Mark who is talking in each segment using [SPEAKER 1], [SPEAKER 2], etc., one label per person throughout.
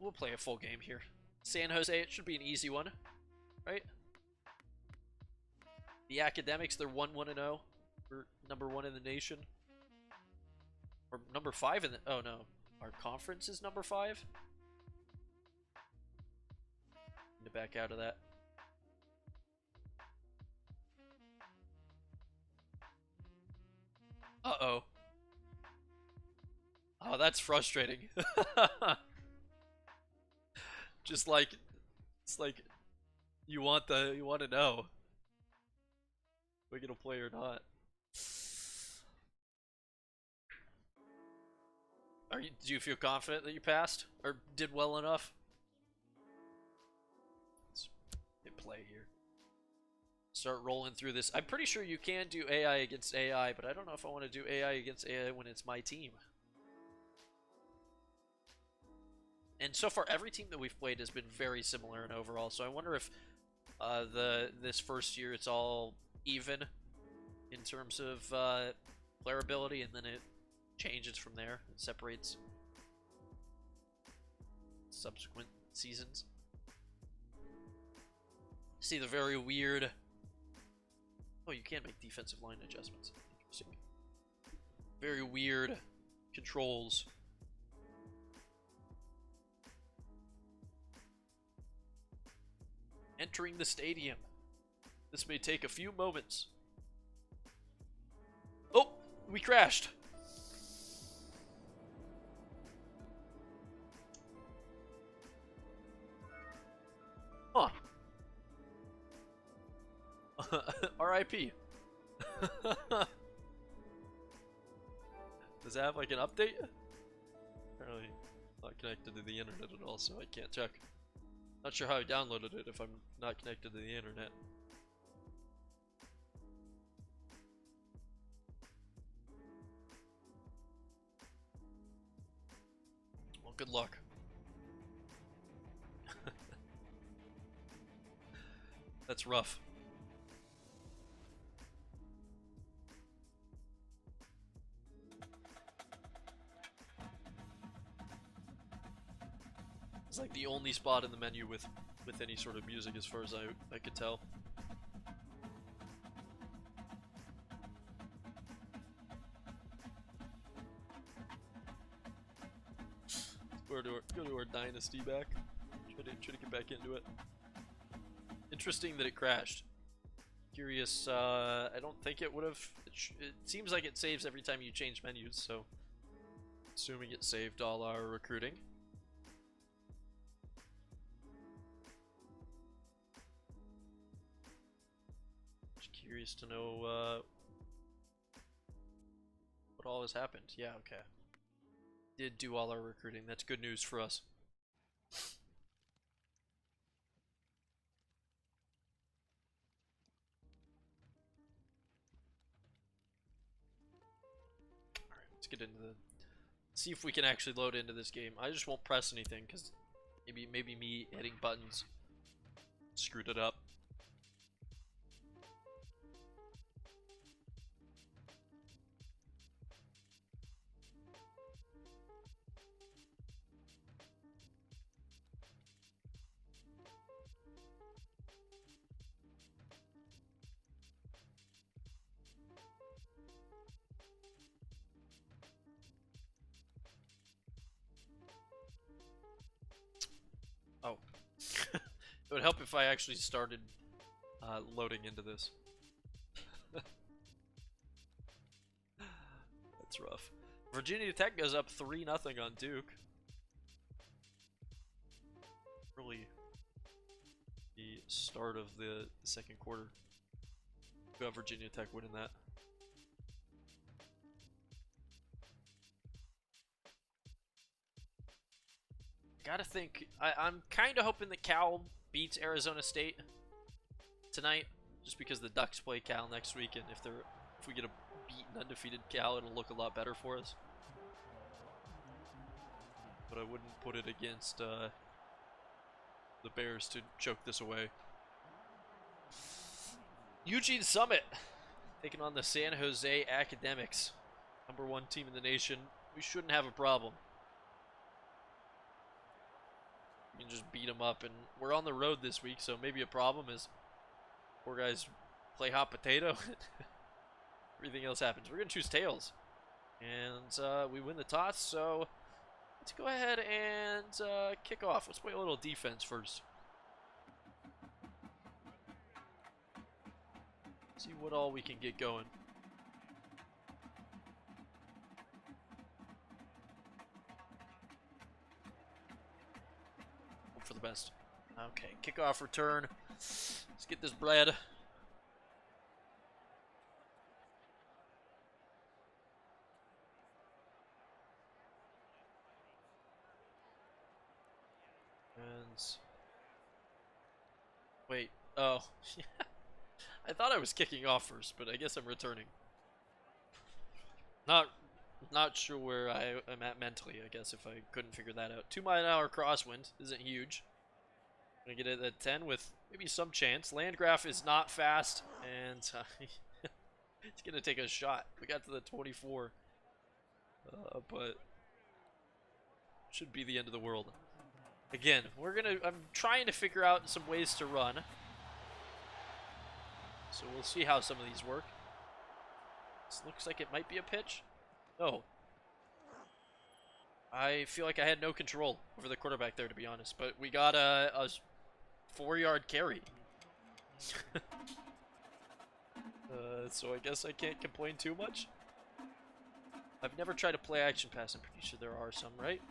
[SPEAKER 1] We'll play a full game here. San Jose, it should be an easy one, right? The Academics, they're 1-1-0. We're #1 in the nation. Or number 5 in the... Oh, no. Our conference is number 5? Need to back out of that. Uh-oh. Oh, that's frustrating. Just like... It's like... You want to know. Are we gonna play or not? Do you feel confident that you passed? Or did well enough? Let's hit play here. Start rolling through this. I'm pretty sure you can do AI against AI, but I don't know if I want to do AI against AI when it's my team. And so far, every team that we've played has been very similar in overall, so I wonder if this first year it's all even in terms of player ability, and then it changes from there. It separates subsequent seasons. See the very weird... Oh, you can't make defensive line adjustments. Interesting. Very weird controls. Entering the stadium. This may take a few moments. Oh, we crashed. Huh. RIP. Does it have like an update? Apparently not connected to the internet at all, so I can't check. Not sure how I downloaded it if I'm not connected to the internet. Well, good luck. That's rough. It's like the only spot in the menu with any sort of music as far as I could tell. Go to our Dynasty back. Try to get back into it. Interesting that it crashed. Curious, I don't think it would have... It seems like it saves every time you change menus, so... Assuming it saved all our recruiting. Just curious to know, what all has happened. Yeah, okay. Did do all our recruiting. That's good news for us. Let's get into the... See if we can actually load into this game. I just won't press anything because maybe me hitting buttons screwed it up. Oh. It would help if I actually started loading into this. That's rough. Virginia Tech goes up 3-0 on Duke. Really the start of the second quarter. We got Virginia Tech winning that. Gotta think. I'm kind of hoping that Cal beats Arizona State tonight, just because the Ducks play Cal next week, and if we get a beaten undefeated Cal, it'll look a lot better for us. But I wouldn't put it against the Bears to choke this away. Eugene Summit taking on the San Jose Academics, #1 team in the nation. We shouldn't have a problem. we can just beat them up. And we're on the road this week, so maybe a problem is poor guys play hot potato. Everything else happens. We're going to choose tails. And we win the toss, so let's go ahead and kick off. Let's play a little defense first. See what all we can get going. Hope for the best. Okay, kickoff return. Let's get this bread. Wait, oh. I thought I was kicking off first, but I guess I'm returning. Not sure where I'm at mentally, I guess, if I couldn't figure that out. 2 mile an hour crosswind isn't huge. Gonna get it at 10 with maybe some chance. Landgraf is not fast, and it's gonna take a shot. We got to the 24, but should be the end of the world. Again, I'm trying to figure out some ways to run. So we'll see how some of these work. This looks like it might be a pitch. No. I feel like I had no control over the quarterback there, to be honest. But we got a 4-yard carry. So I guess I can't complain too much. I've never tried to play action pass. I'm pretty sure there are some, right?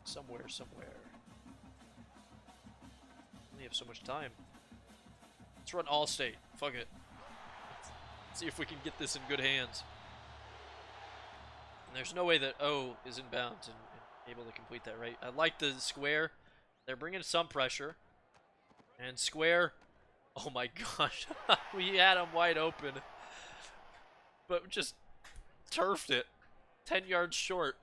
[SPEAKER 1] Somewhere. Only have so much time. Let's run all state. Fuck it. Let's see if we can get this in good hands. And there's no way that O is in bounds and able to complete that, right? I like the square. They're bringing some pressure. And square. Oh my gosh. We had him wide open. But just turfed it. 10 yards short.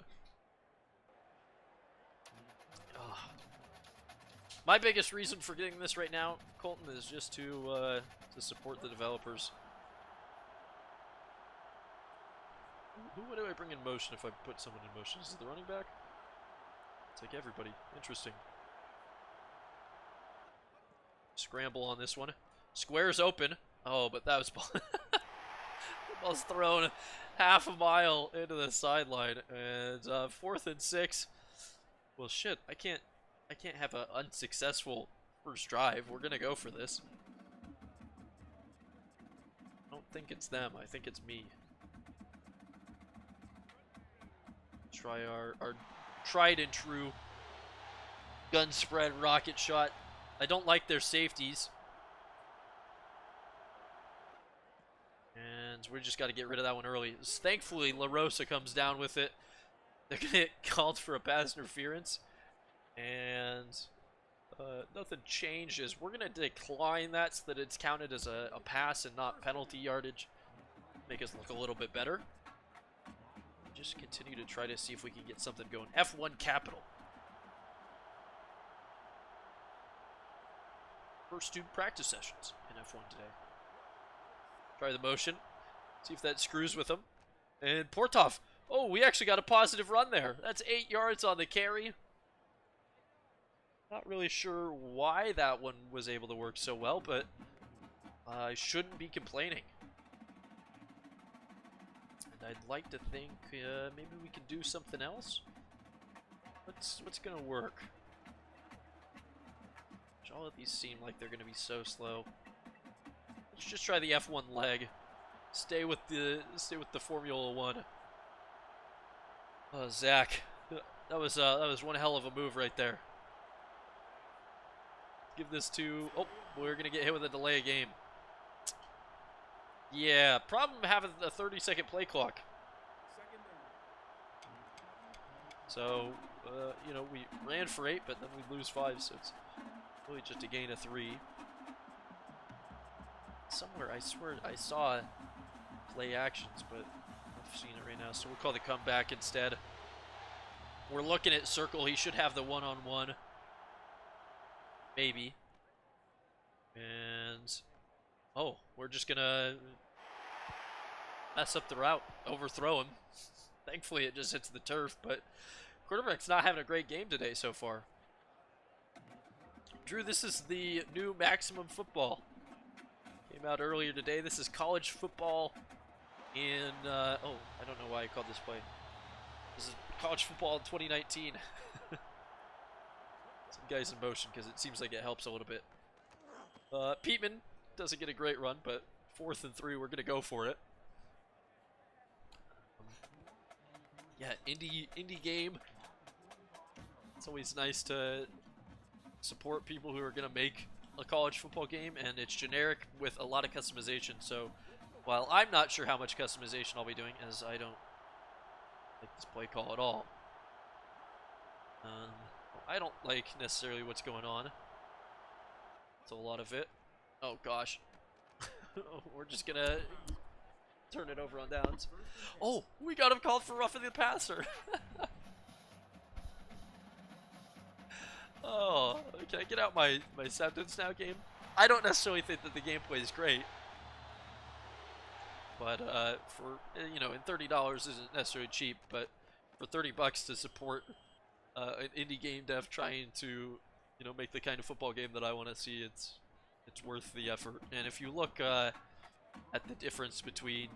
[SPEAKER 1] My biggest reason for getting this right now, Colton, is just to support the developers. Who do I bring in motion if I put someone in motion? Is it the running back? It's like everybody. Interesting. Scramble on this one. Square's open. Oh, but that was ball. The ball's thrown half a mile into the sideline. And 4th and 6. Well, shit. I can't have an unsuccessful first drive. We're going to go for this. I don't think it's them. I think it's me. Try our tried and true gun spread rocket shot. I don't like their safeties. And we just got to get rid of that one early. Thankfully, La Rosa comes down with it. They're going to get called for a pass interference. And nothing changes. We're going to decline that so that it's counted as a pass and not penalty yardage. Make us look a little bit better. Just continue to try to see if we can get something going. F1 capital. First student practice sessions in F1 today. Try the motion. See if that screws with them. And Portov. Oh, we actually got a positive run there. That's 8 yards on the carry. Not really sure why that one was able to work so well, but I shouldn't be complaining. And I'd like to think maybe we can do something else. What's gonna work? All of these seem like they're gonna be so slow. Let's just try the F1 leg. Stay with the Formula One. Oh, Zach, that was one hell of a move right there. Give this to... Oh, we're going to get hit with a delay of game. Yeah, problem having a 30-second play clock. So, you know, we ran for 8, but then we lose 5, so it's really just a gain of 3. Somewhere, I swear, I saw play actions, but I've seen it right now, so we'll call the comeback instead. We're looking at Circle. He should have the one-on-one. Maybe. And oh, we're just gonna mess up the route, overthrow him. Thankfully it just hits the turf, but Quarterback's not having a great game today so far. Drew, this is the new Maximum Football. Came out earlier today. This is college football in, oh, I don't know why I called this play. This is college football in 2019. Some guys in motion because it seems like it helps a little bit. Peatman doesn't get a great run, but 4th and 3, we're going to go for it. Yeah, indie game. It's always nice to support people who are going to make a college football game, and it's generic with a lot of customization. So while I'm not sure how much customization I'll be doing, as I don't like this play call at all, I don't like necessarily what's going on. It's a lot of it. Oh gosh. We're just gonna turn it over on downs. Oh, we got him called for roughing the passer. Oh, can I get out my sentence now, game? I don't necessarily think that the gameplay is great, but for, you know, and $30 isn't necessarily cheap, but for $30 to support an indie game dev trying to, you know, make the kind of football game that I want to see, it's worth the effort. And if you look at the difference between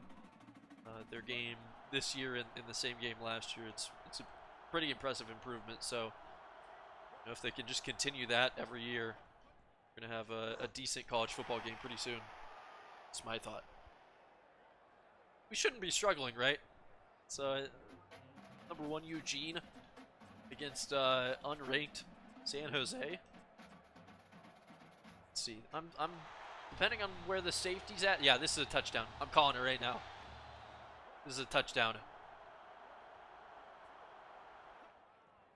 [SPEAKER 1] their game this year and the same game last year, it's a pretty impressive improvement. So, you know, if they can just continue that every year, we're gonna have a decent college football game pretty soon. That's my thought. We shouldn't be struggling, right? So, number 1 Eugene against unranked San Jose. Let's see. I'm depending on where the safety's at. Yeah, this is a touchdown. I'm calling it right now. This is a touchdown.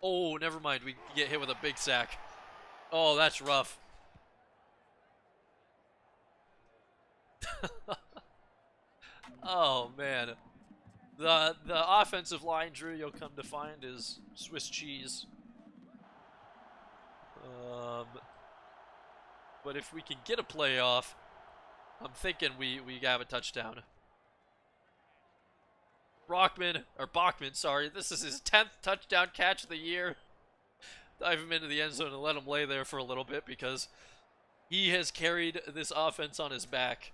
[SPEAKER 1] Oh, never mind. We get hit with a big sack. Oh, that's rough. Oh man. The offensive line, Drew, you'll come to find, is Swiss cheese. But if we can get a playoff, I'm thinking we have a touchdown. Bachman, sorry. This is his 10th touchdown catch of the year. Dive him into the end zone and let him lay there for a little bit because he has carried this offense on his back.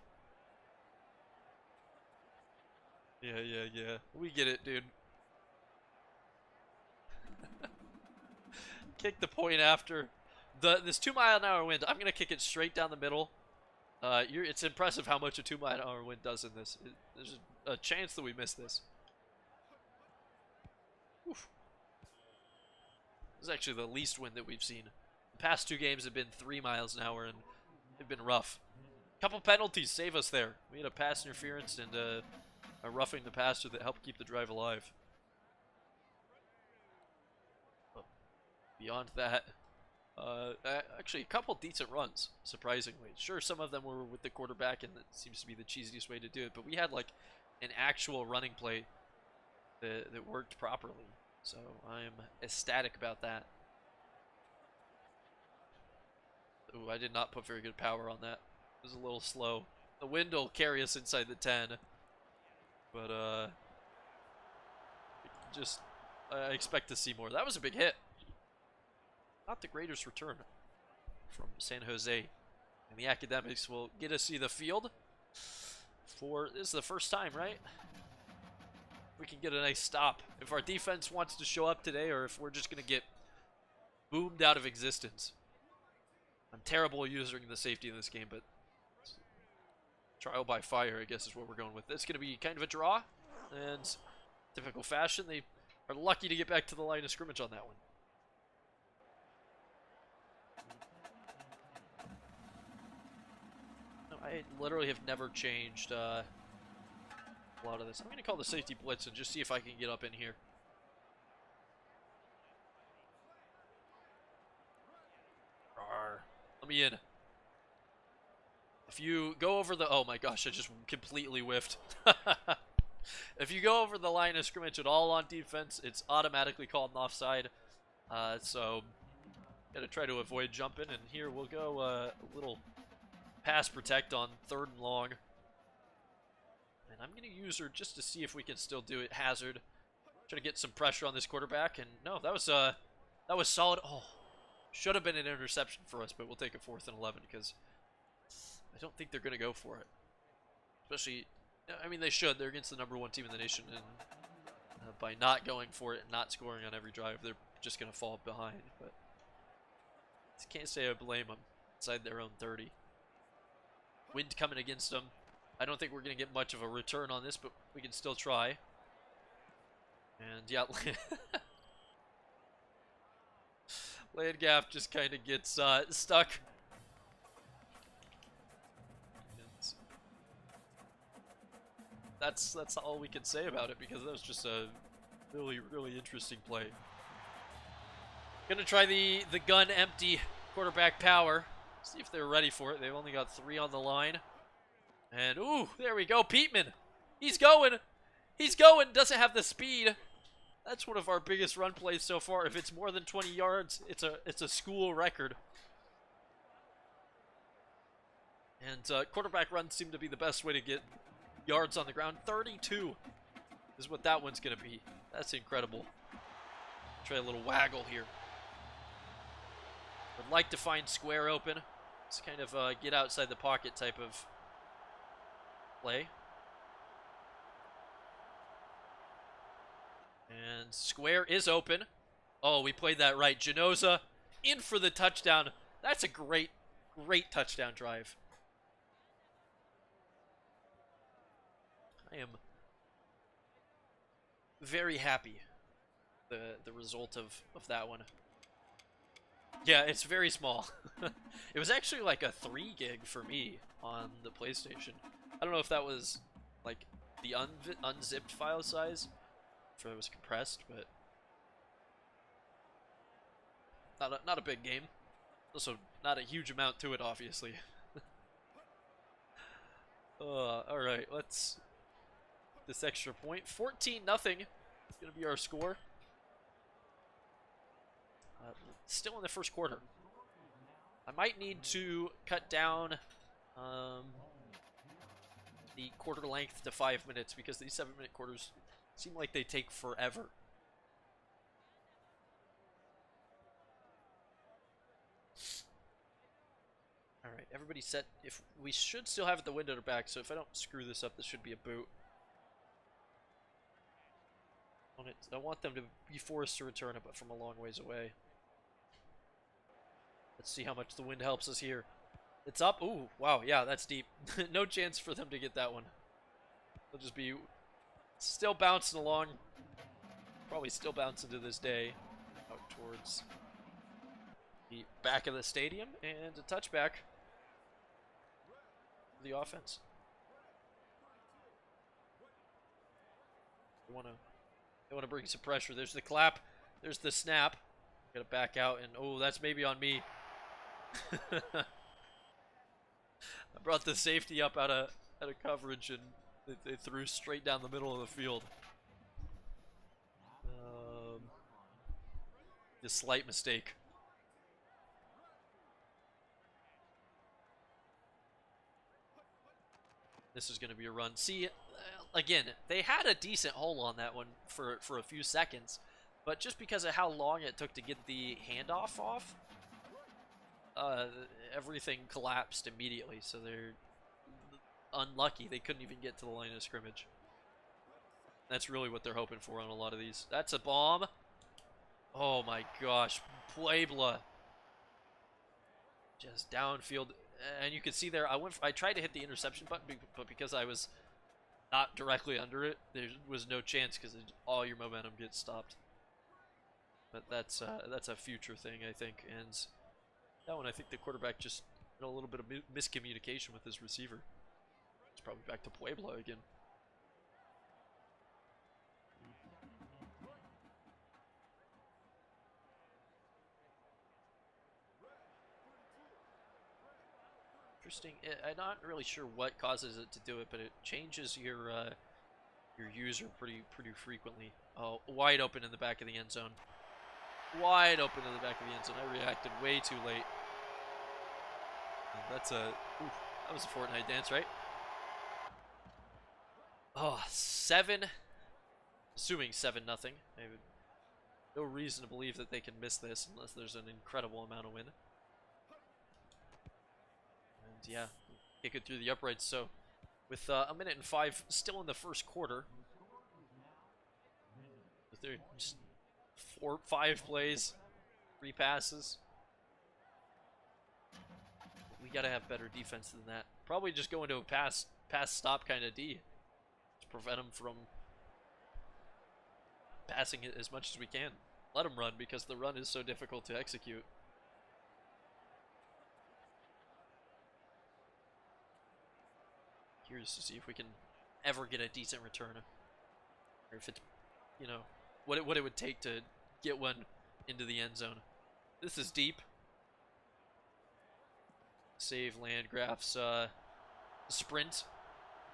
[SPEAKER 1] Yeah. We get it, dude. Kick the point after. This 2-mile-an-hour wind, I'm going to kick it straight down the middle. It's impressive how much a 2-mile-an-hour wind does in this. There's a chance that we miss this. Oof. This is actually the least wind that we've seen. The past 2 games have been 3 miles an hour, and they've been rough. Couple penalties save us there. We had a pass interference and a roughing the passer that helped keep the drive alive. But beyond that, actually a couple decent runs, surprisingly. Sure, some of them were with the quarterback, and that seems to be the cheesiest way to do it, but we had like an actual running play that worked properly. So I'm ecstatic about that. Ooh, I did not put very good power on that. It was a little slow. The wind will carry us inside the 10. But, I expect to see more. That was a big hit. Not the greatest return from San Jose. And the Academics will get to see the field this is the first time, right? We can get a nice stop. If our defense wants to show up today, or if we're just going to get boomed out of existence. I'm terrible at using the safety in this game, but trial by fire, I guess, is what we're going with. It's going to be kind of a draw, and typical fashion, they are lucky to get back to the line of scrimmage on that one. No, I literally have never changed a lot of this. I'm going to call the safety blitz and just see if I can get up in here. Let me in. If you go over the... Oh my gosh, I just completely whiffed. If you go over the line of scrimmage at all on defense, it's automatically called an offside. So, gotta try to avoid jumping. And here we'll go a little pass protect on 3rd and long. And I'm gonna use her just to see if we can still do it. Hazard. Try to get some pressure on this quarterback, and no, that was solid. Oh, should have been an interception for us, but we'll take a 4th and 11 because I don't think they're going to go for it. Especially, I mean, they should. They're against the #1 team in the nation, and by not going for it and not scoring on every drive, they're just going to fall behind. But I can't say I blame them inside their own 30. Wind coming against them. I don't think we're going to get much of a return on this, but we can still try. And yeah, Landgraf just kind of gets stuck. And that's all we can say about it, because that was just a really, really interesting play. Gonna try the gun empty quarterback power. See if they're ready for it. They've only got 3 on the line. And ooh, there we go. Peatman. He's going. He's going. Doesn't have the speed. That's one of our biggest run plays so far. If it's more than 20 yards, it's a school record. And quarterback runs seem to be the best way to get yards on the ground. 32 is what that one's going to be. That's incredible. Try a little waggle here. Would like to find square open. It's kind of get outside the pocket type of play. And square is open. Oh, we played that right. Genoza in for the touchdown. That's a great, great touchdown drive. I am very happy the result of that one. Yeah, it's very small. It was actually like a 3 gig for me on the PlayStation. I don't know if that was like the unzipped file size, if it was compressed, but not a big game. Also, not a huge amount to it, obviously. All right, let's this extra point. 14-0 is gonna be our score. Still in the first quarter. I might need to cut down the quarter length to 5 minutes, because these 7-minute quarters seem like they take forever. Alright, everybody set. If we should still have the wind at our back, so if I don't screw this up, this should be a boot. I want them to be forced to return it, but from a long ways away. Let's see how much the wind helps us here. It's up. Ooh, wow, yeah, that's deep. No chance for them to get that one. They'll just be still bouncing along. Probably still bouncing to this day. Out towards the back of the stadium. And a touchback for the offense. They want to bring some pressure. There's the clap. There's the snap. Gotta back out, and oh, that's maybe on me. I brought the safety up out of coverage, and they threw straight down the middle of the field. A slight mistake. This is going to be a run. See, again, they had a decent hole on that one for a few seconds, but just because of how long it took to get the handoff off, everything collapsed immediately, so they're unlucky. They couldn't even get to the line of scrimmage. That's really what they're hoping for on a lot of these. That's a bomb. Oh my gosh. Puebla. Just downfield. And you can see there, I tried to hit the interception button, but because I was not directly under it, there was no chance, because all your momentum gets stopped. But that's a future thing, I think. And that one, I think the quarterback just had a little bit of miscommunication with his receiver. It's probably back to Puebla again. Interesting. I'm not really sure what causes it to do it, but it changes your user pretty frequently. Oh, wide open in the back of the end zone. Wide open in the back of the end zone. I reacted way too late. And that was a Fortnite dance, right? Oh, 7 assuming 7-0. I have no reason to believe that they can miss this unless there's an incredible amount of win. And yeah, kick it through the uprights. So with a minute and 5 still in the first quarter, they're just 4-5 plays, 3 passes. We gotta have better defense than that. Probably just go into a pass stop kind of D to prevent them from passing it as much as we can. Let them run because the run is so difficult to execute. Curious to see if we can ever get a decent return, or if it's, you know, what it would take to get one into the end zone. This is deep. Save Landgraf's sprint,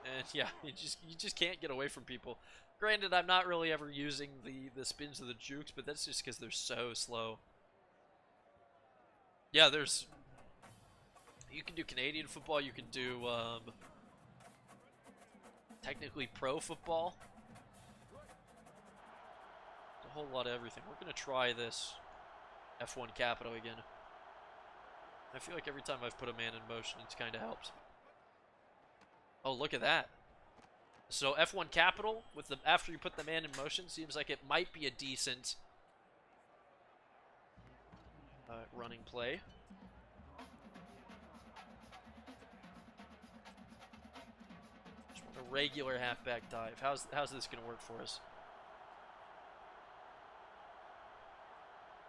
[SPEAKER 1] and yeah, you just can't get away from people. Granted, I'm not really ever using the spins of the jukes, but that's just because they're so slow. Yeah, you can do Canadian football, you can do technically pro football. A whole lot of everything. We're gonna try this F1 Capito again. I feel like every time I've put a man in motion, it's kind of helped. Oh, look at that. So F1 Capital, with after you put the man in motion, seems like it might be a decent running play. Just want a regular halfback dive. How's this going to work for us?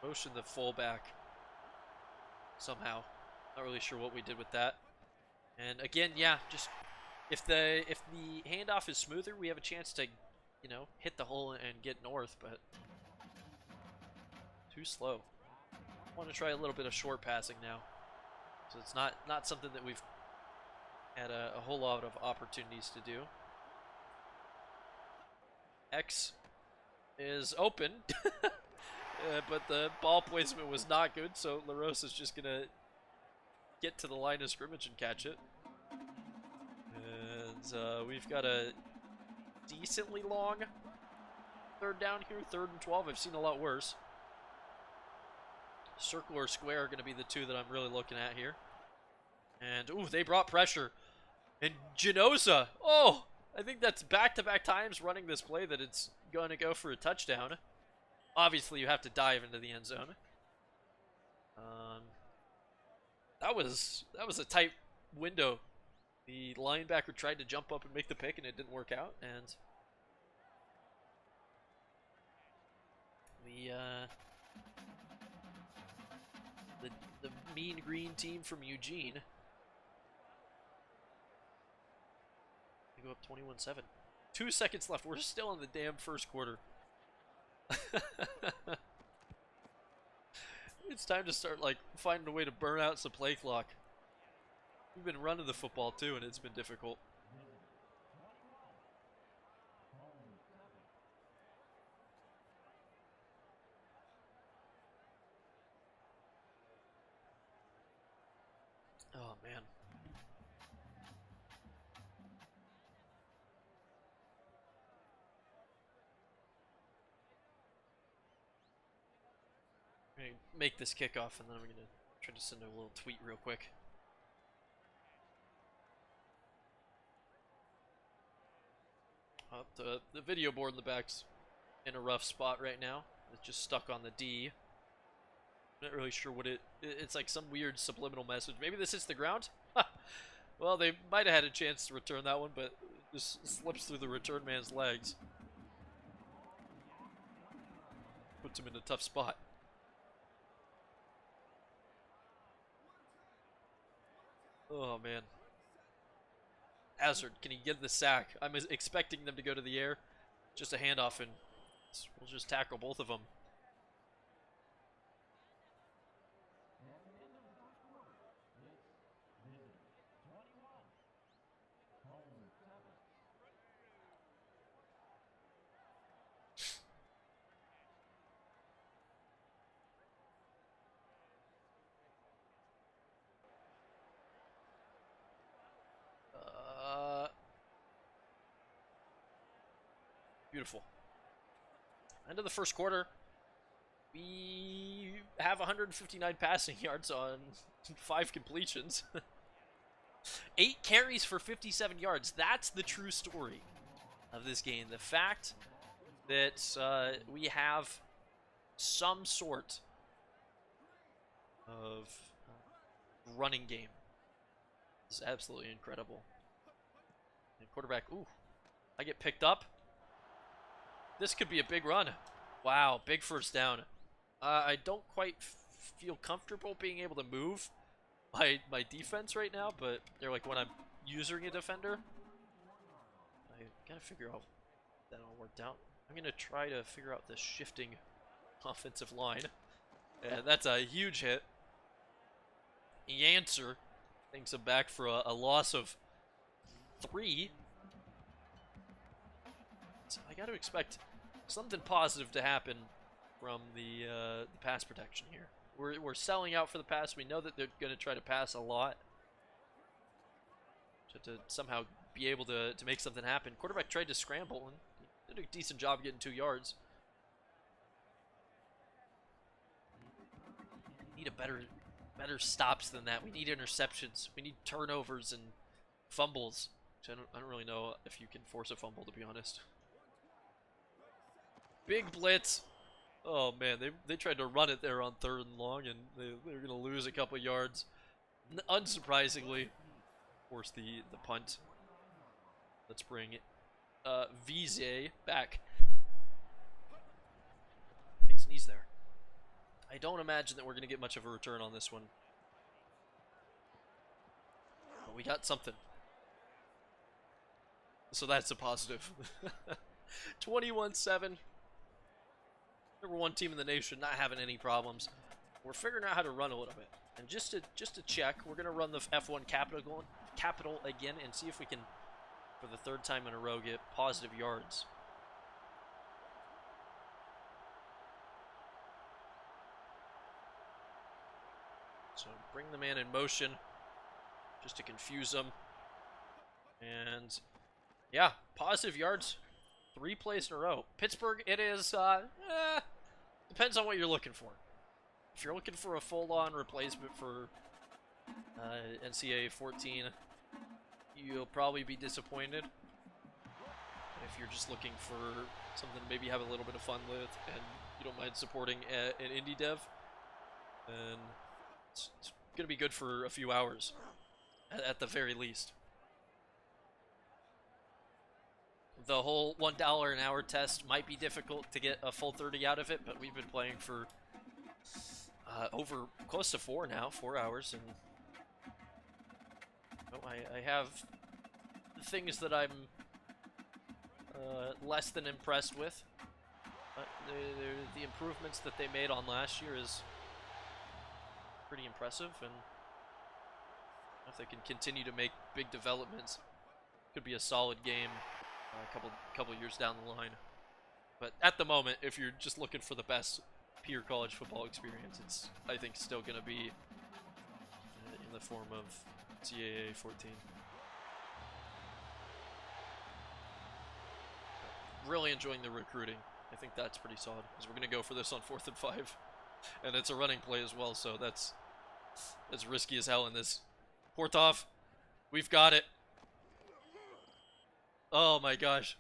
[SPEAKER 1] Motion the fullback somehow. Not really sure what we did with that. And again, yeah, just if the handoff is smoother, we have a chance to, you know, hit the hole and get north, but too slow. I want to try a little bit of short passing now. So it's not something that we've had a whole lot of opportunities to do. X is open, but the ball placement was not good, so LaRose is just going to get to the line of scrimmage and catch it. And we've got a decently long third down here, 3rd and 12. I've seen a lot worse. Circle or square are going to be the two that I'm really looking at here. And, ooh, they brought pressure. And Genoza, oh, I think that's back-to-back times running this play that it's going to go for a touchdown. Obviously, you have to dive into the end zone. That was a tight window. The linebacker tried to jump up and make the pick, and it didn't work out. And the mean green team from Eugene, they go up 21-7. 2 seconds left. We're still in the damn first quarter. It's time to start, like, finding a way to burn out some play clock. We've been running the football too, and it's been difficult. Oh, man. I'm gonna make this kickoff, and then I'm gonna try to send a little tweet real quick. The video board in the back's in a rough spot right now. It's just stuck on the D. Not really sure what it's like some weird subliminal message. Maybe this hits the ground? Well, they might have had a chance to return that one, but it just slips through the return man's legs. Puts him in a tough spot. Oh, man. Hazard, can he get the sack? I'm expecting them to go to the air. Just a handoff, and we'll just tackle both of them. Beautiful. End of the first quarter, we have 159 passing yards on 5 completions. 8 carries for 57 yards. That's the true story of this game. The fact that we have some sort of running game is absolutely incredible. And quarterback, ooh, I get picked up. This could be a big run. Wow, big first down. I don't quite feel comfortable being able to move my defense right now, but they're like when I'm using a defender, I gotta figure out if that all worked out. I'm gonna try to figure out this shifting offensive line. And that's a huge hit. Yancer thinks I'm back for a loss of 3. So I gotta expect something positive to happen from the pass protection here. We're selling out for the pass. We know that they're going to try to pass a lot. To somehow be able to make something happen. Quarterback tried to scramble and did a decent job getting 2 yards. We need a better stops than that. We need interceptions. We need turnovers and fumbles. Which I don't really know if you can force a fumble, to be honest. Big blitz. Oh man, they tried to run it there on 3rd and long, and they're going to lose a couple yards. Unsurprisingly, force the punt. Let's bring Vize back. Big sneeze there. I don't imagine that we're going to get much of a return on this one. But we got something. So that's a positive. 21-7. Number 1 team in the nation, not having any problems. We're figuring out how to run a little bit. And just to check, we're going to run the F1 capital again and see if we can, for the 3rd time in a row, get positive yards. So bring the man in motion just to confuse them. And yeah, positive yards. 3 plays in a row. Pittsburgh, it is, depends on what you're looking for. If you're looking for a full-on replacement for NCAA 14, you'll probably be disappointed. If you're just looking for something to maybe have a little bit of fun with and you don't mind supporting an indie dev, then it's going to be good for a few hours, at the very least. The whole $1 an hour test might be difficult to get a full 30 out of it, but we've been playing for over close to 4 hours, and I have things that I'm less than impressed with. But the improvements that they made on last year is pretty impressive, and if they can continue to make big developments, could be a solid game a couple years down the line. But at the moment, if you're just looking for the best pure college football experience, it's, I think, still going to be in the form of CAA 14. Really enjoying the recruiting. I think that's pretty solid, because we're going to go for this on 4th and 5. And it's a running play as well, so that's risky as hell in this. Portov, we've got it. Oh my gosh.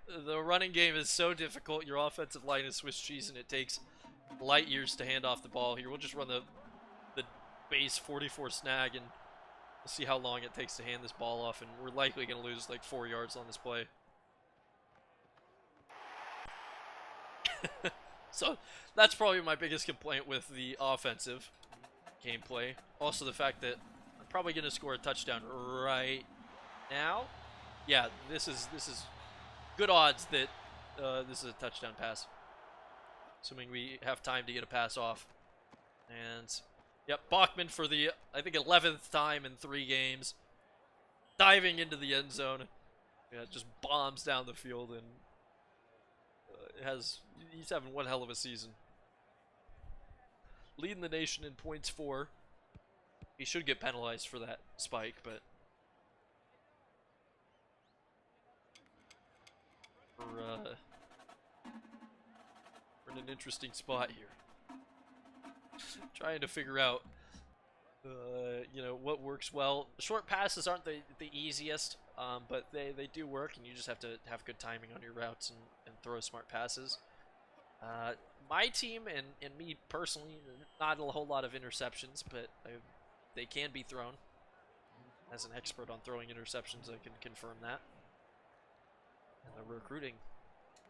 [SPEAKER 1] The running game is so difficult. Your offensive line is Swiss cheese, and it takes light years to hand off the ball. Here, we'll just run the base 44 snag, and we'll see how long it takes to hand this ball off, and we're likely going to lose like 4 yards on this play. So that's probably my biggest complaint with the offensive gameplay. Also the fact that I'm probably going to score a touchdown right now. Yeah, this is good odds that this is a touchdown pass, assuming we have time to get a pass off. And yep, Bachman for the, I think, 11th time in 3 games, diving into the end zone. Yeah, just bombs down the field, and he's having one hell of a season. Leading the nation in points for. He should get penalized for that spike, but We're in an interesting spot here. Trying to figure out, you know, what works well. Short passes aren't the easiest, but they do work, and you just have to have good timing on your routes and throw smart passes. My team and me personally, not a whole lot of interceptions, but they can be thrown. As an expert on throwing interceptions, I can confirm that. And the recruiting,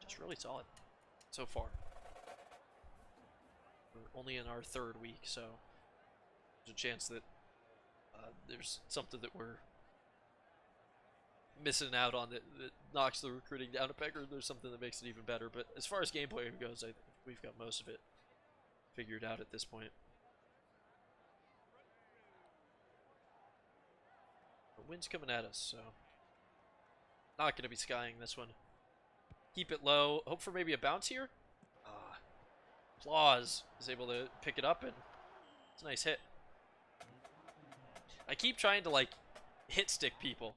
[SPEAKER 1] just really solid so far. We're only in our 3rd week, so there's a chance that there's something that we're missing out on that knocks the recruiting down a peg, or there's something that makes it even better. But as far as gameplay goes, I think we've got most of it figured out at this point. The wind's coming at us, so not going to be skying this one. Keep it low. Hope for maybe a bounce here. Claus is able to pick it up, and it's a nice hit. I keep trying to, like, hit stick people.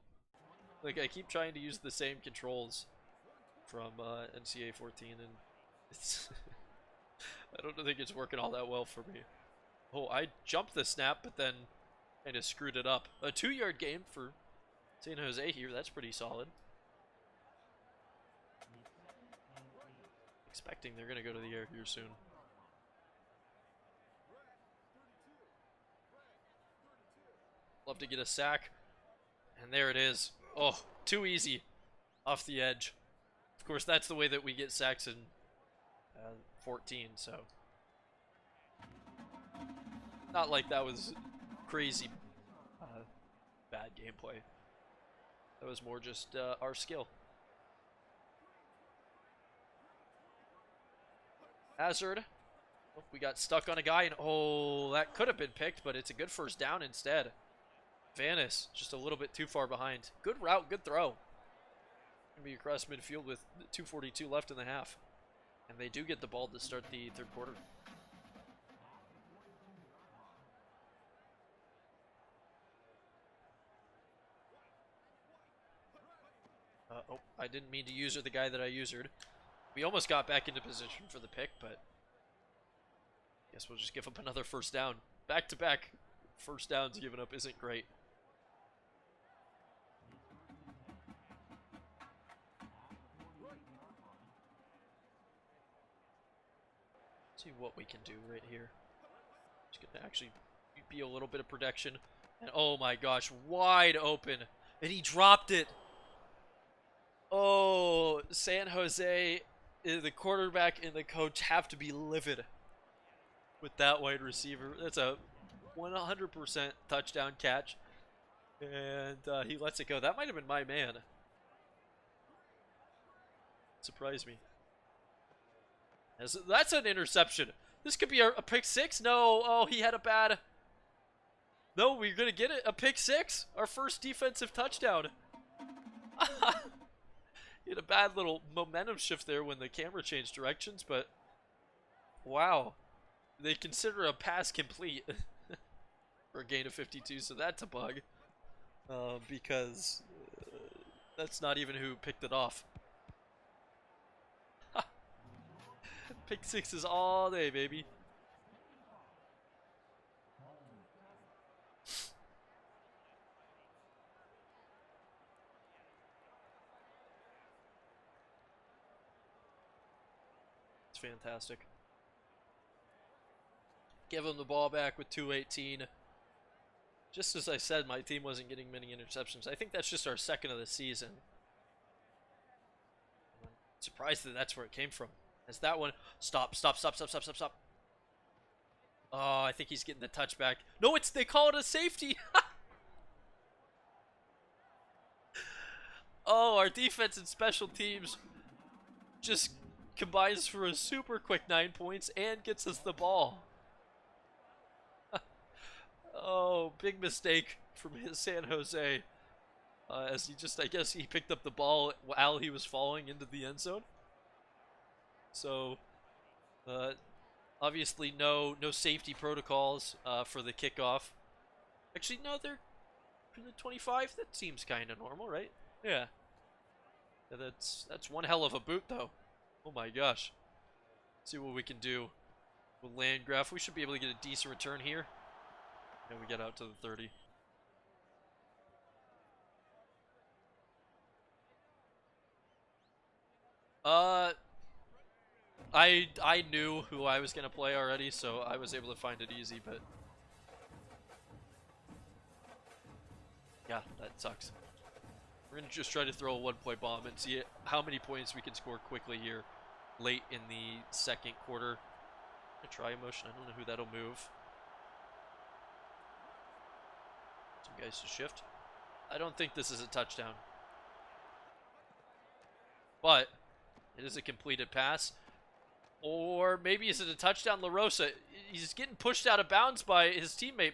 [SPEAKER 1] Like, I keep trying to use the same controls from NCAA 14, and it's I don't think it's working all that well for me. Oh, I jumped the snap, but then kind of screwed it up. A 2-yard gain for San Jose here. That's pretty solid. Expecting they're going to go to the air here soon. Love to get a sack. And there it is. Oh, too easy. Off the edge. Of course, that's the way that we get sacks in 14, so. Not like that was crazy bad gameplay. That was more just our skill. Hazard. Oh, we got stuck on a guy, and oh, that could have been picked, but it's a good first down instead. Vanis, just a little bit too far behind. Good route, good throw. Gonna be across midfield with 2:42 left in the half. And they do get the ball to start the 3rd quarter. Oh, I didn't mean to user the guy that I usered. We almost got back into position for the pick, but guess we'll just give up another first down. Back-to-back first downs given up isn't great. See what we can do right here. Just gonna actually be a little bit of protection. And oh my gosh, wide open. And he dropped it. Oh, San Jose, the quarterback and the coach have to be livid with that wide receiver. That's a 100% touchdown catch. And he lets it go. That might have been my man. Surprised me. That's an interception. This could be a pick 6. No. Oh, he had a bad. No, we're going to get it. A pick 6. Our first defensive touchdown. He had a bad little momentum shift there when the camera changed directions, but wow. They consider a pass complete for a gain of 52, so that's a bug. Because that's not even who picked it off. Pick 6s all day, baby. It's fantastic. Give him the ball back with 2:18. Just as I said, my team wasn't getting many interceptions. I think that's just our 2nd of the season. I'm surprised that that's where it came from. As that one, stop. Oh, I think he's getting the touchback. No, they call it a safety. Oh, our defense and special teams just combines for a super quick 9 points and gets us the ball. Oh, big mistake from San Jose. As I guess he picked up the ball while he was falling into the end zone. So, obviously no safety protocols for the kickoff. Actually, no, they're for the 25. That seems kind of normal, right? Yeah. That's one hell of a boot, though. Oh my gosh. See what we can do with Landgraf. We should be able to get a decent return here. And we get out to the 30. I knew who I was gonna play already, so I was able to find it easy, but yeah, that sucks. We're gonna just try to throw a 1-point bomb and see how many points we can score quickly here late in the second quarter. A try motion, I don't know who that'll move. Some guys to shift. I don't think this is a touchdown, but it is a completed pass. Or maybe is it a touchdown? La Rosa, he's getting pushed out of bounds by his teammate,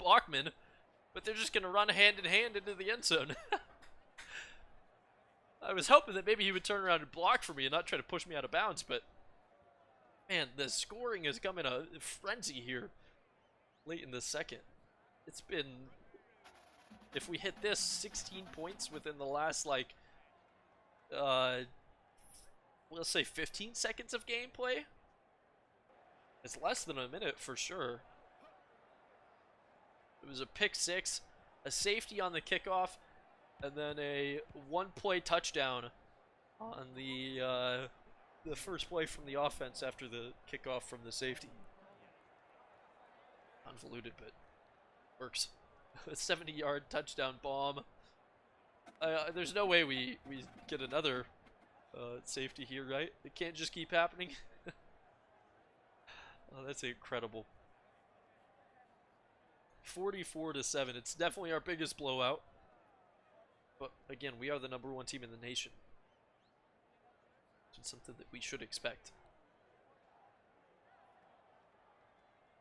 [SPEAKER 1] Blockman, but they're just going to run hand in hand into the end zone. I was hoping that maybe he would turn around and block for me and not try to push me out of bounds, but man, the scoring has come in a frenzy here late in the second. It's been, if we hit this, 16 points within the last, like, let's say 15 seconds of gameplay. It's less than a minute for sure. It was a pick six, a safety on the kickoff, and then a 1-play touchdown on the first play from the offense after the kickoff from the safety. Convoluted, but works. A 70-yard touchdown bomb. There's no way we get another safety here, right? It can't just keep happening. Oh, that's incredible. 44-7. It's definitely our biggest blowout. But again, we are the #1 team in the nation. It's something that we should expect.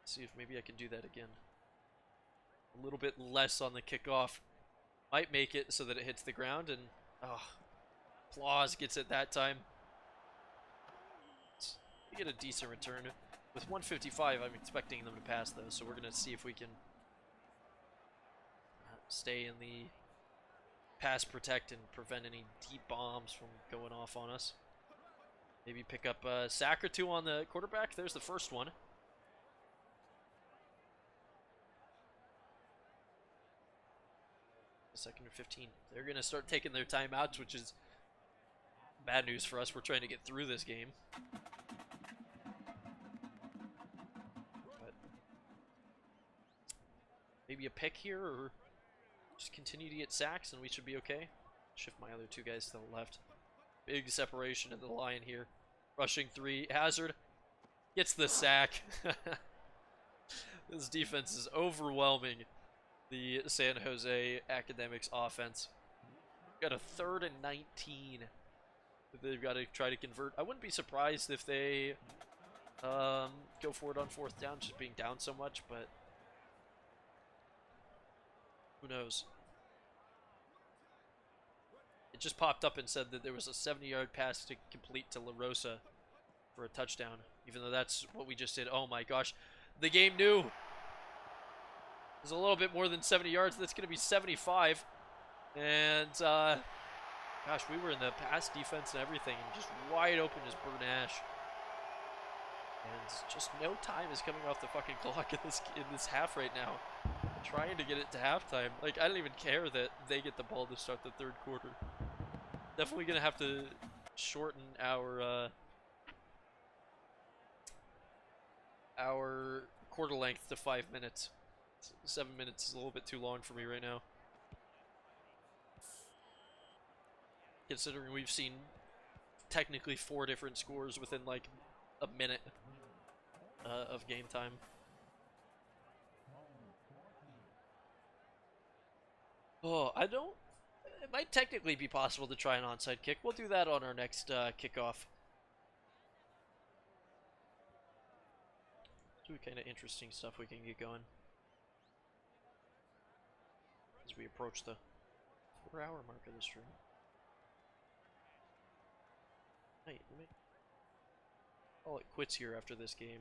[SPEAKER 1] See if maybe I can do that again. A little bit less on the kickoff. Might make it so that it hits the ground, and Claus gets it that time. We get a decent return. With 155, I'm expecting them to pass, though, so we're going to see if we can stay in the pass protect and prevent any deep bombs from going off on us. Maybe pick up a sack or two on the quarterback. There's the first one. Second and 15. They're going to start taking their timeouts, which is bad news for us. We're trying to get through this game. But maybe a pick here, or just continue to get sacks and we should be okay. Shift my other two guys to the left. Big separation in the line here. Rushing 3. Hazard gets the sack. This defense is overwhelming the San Jose Academics offense. Got a 3rd and 19 that they've got to try to convert. I wouldn't be surprised if they go for it on 4th down, just being down so much, but who knows? It just popped up and said that there was a 70-yard pass to complete to La Rosa for a touchdown, even though that's what we just did. Oh my gosh, the game knew. There's a little bit more than 70 yards. That's going to be 75. And, gosh, we were in the pass defense and everything, and just wide open as Burn Ash. And just no time is coming off the fucking clock in this half right now. I'm trying to get it to halftime. Like, I don't even care that they get the ball to start the 3rd quarter. Definitely going to have to shorten our quarter length to 5 minutes. 7 minutes is a little bit too long for me right now. Considering we've seen technically 4 different scores within like a minute of game time. Oh, it might technically be possible to try an onside kick. We'll do that on our next kickoff. Do kind of interesting stuff we can get going as we approach the 4-hour mark of the stream. Hey, let me call it quits here after this game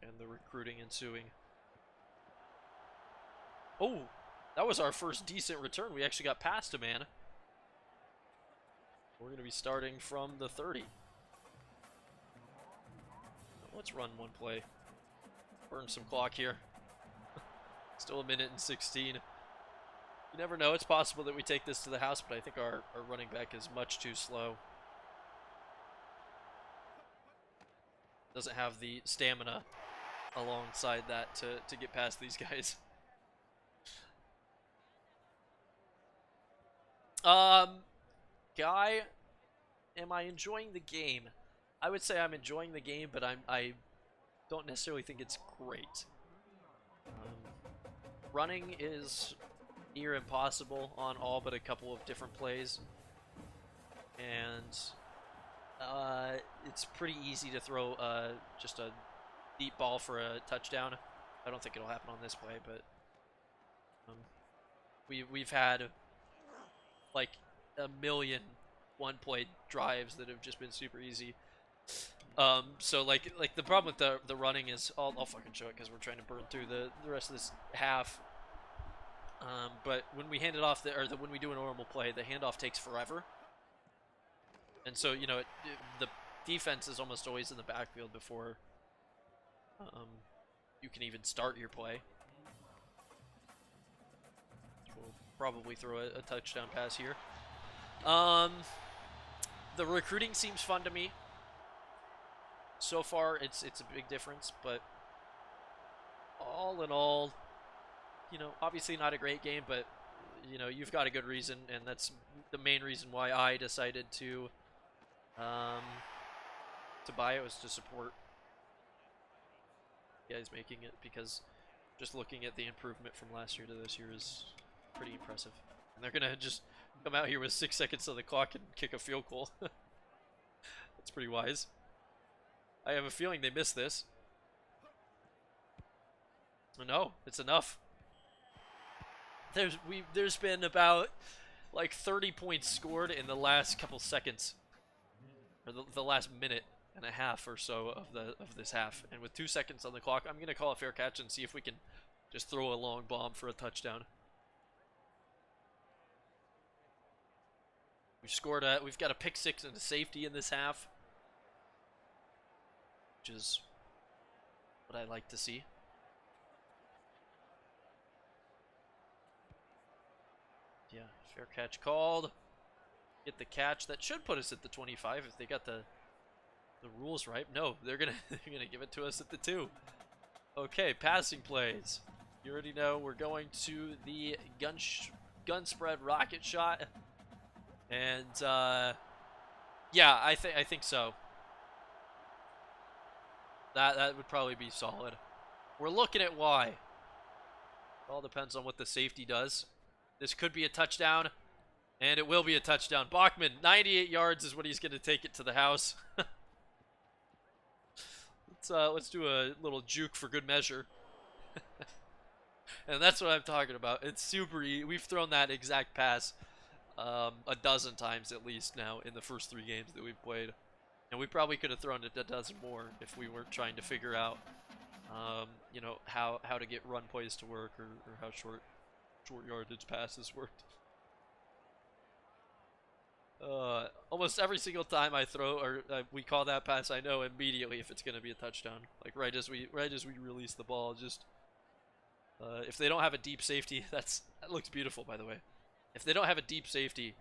[SPEAKER 1] and the recruiting ensuing. Oh, that was our first decent return. We actually got past a man. We're going to be starting from the 30. Let's run one play. Burn some clock here. Still a minute and 16. You never know. It's possible that we take this to the house, but I think our running back is much too slow. Doesn't have the stamina alongside that to get past these guys. Guy, am I enjoying the game? I would say I'm enjoying the game, but I don't necessarily think it's great. Running is near impossible on all but a couple of different plays, and it's pretty easy to throw just a deep ball for a touchdown. I don't think it'll happen on this play, but we've had like a million one-play drives that have just been super easy. So like the problem with the running is I'll fucking show it because we're trying to burn through the rest of this half. But when we hand it off, when we do a normal play, the handoff takes forever. And so, you know, the defense is almost always in the backfield before you can even start your play. We'll probably throw a touchdown pass here. The recruiting seems fun to me. So far, it's a big difference, but all in all, you know, obviously not a great game, but, you know, you've got a good reason, and that's the main reason why I decided to buy it, was to support guys making it, because just looking at the improvement from last year to this year is pretty impressive. And they're gonna just come out here with 6 seconds on the clock and kick a field goal. That's pretty wise. I have a feeling they missed this. No, it's enough. There's been about like 30 points scored in the last couple seconds, or the last minute and a half or so of this half. And with 2 seconds on the clock, I'm gonna call a fair catch and see if we can just throw a long bomb for a touchdown. We've got a pick six and a safety in this half, which is what I like to see. Yeah, fair catch called. Get the catch. That should put us at the 25 if they got the rules right. No, they're gonna give it to us at the 2. Okay, passing plays. You already know we're going to the gun spread rocket shot, and yeah, I think so. That would probably be solid. We're looking at Y. It all depends on what the safety does. This could be a touchdown, and it will be a touchdown. Bachman, 98 yards is what he's going to take it to the house. Let's do a little juke for good measure. And that's what I'm talking about. It's super easy. We've thrown that exact pass a dozen times at least now in the first 3 games that we've played. And we probably could have thrown it a dozen more if we weren't trying to figure out, you know, how to get run plays to work, or how short yardage passes worked. Almost every single time I throw, or we call that pass, I know immediately if it's going to be a touchdown. Like right as we release the ball, just if they don't have a deep safety, that looks beautiful, by the way. If they don't have a deep safety,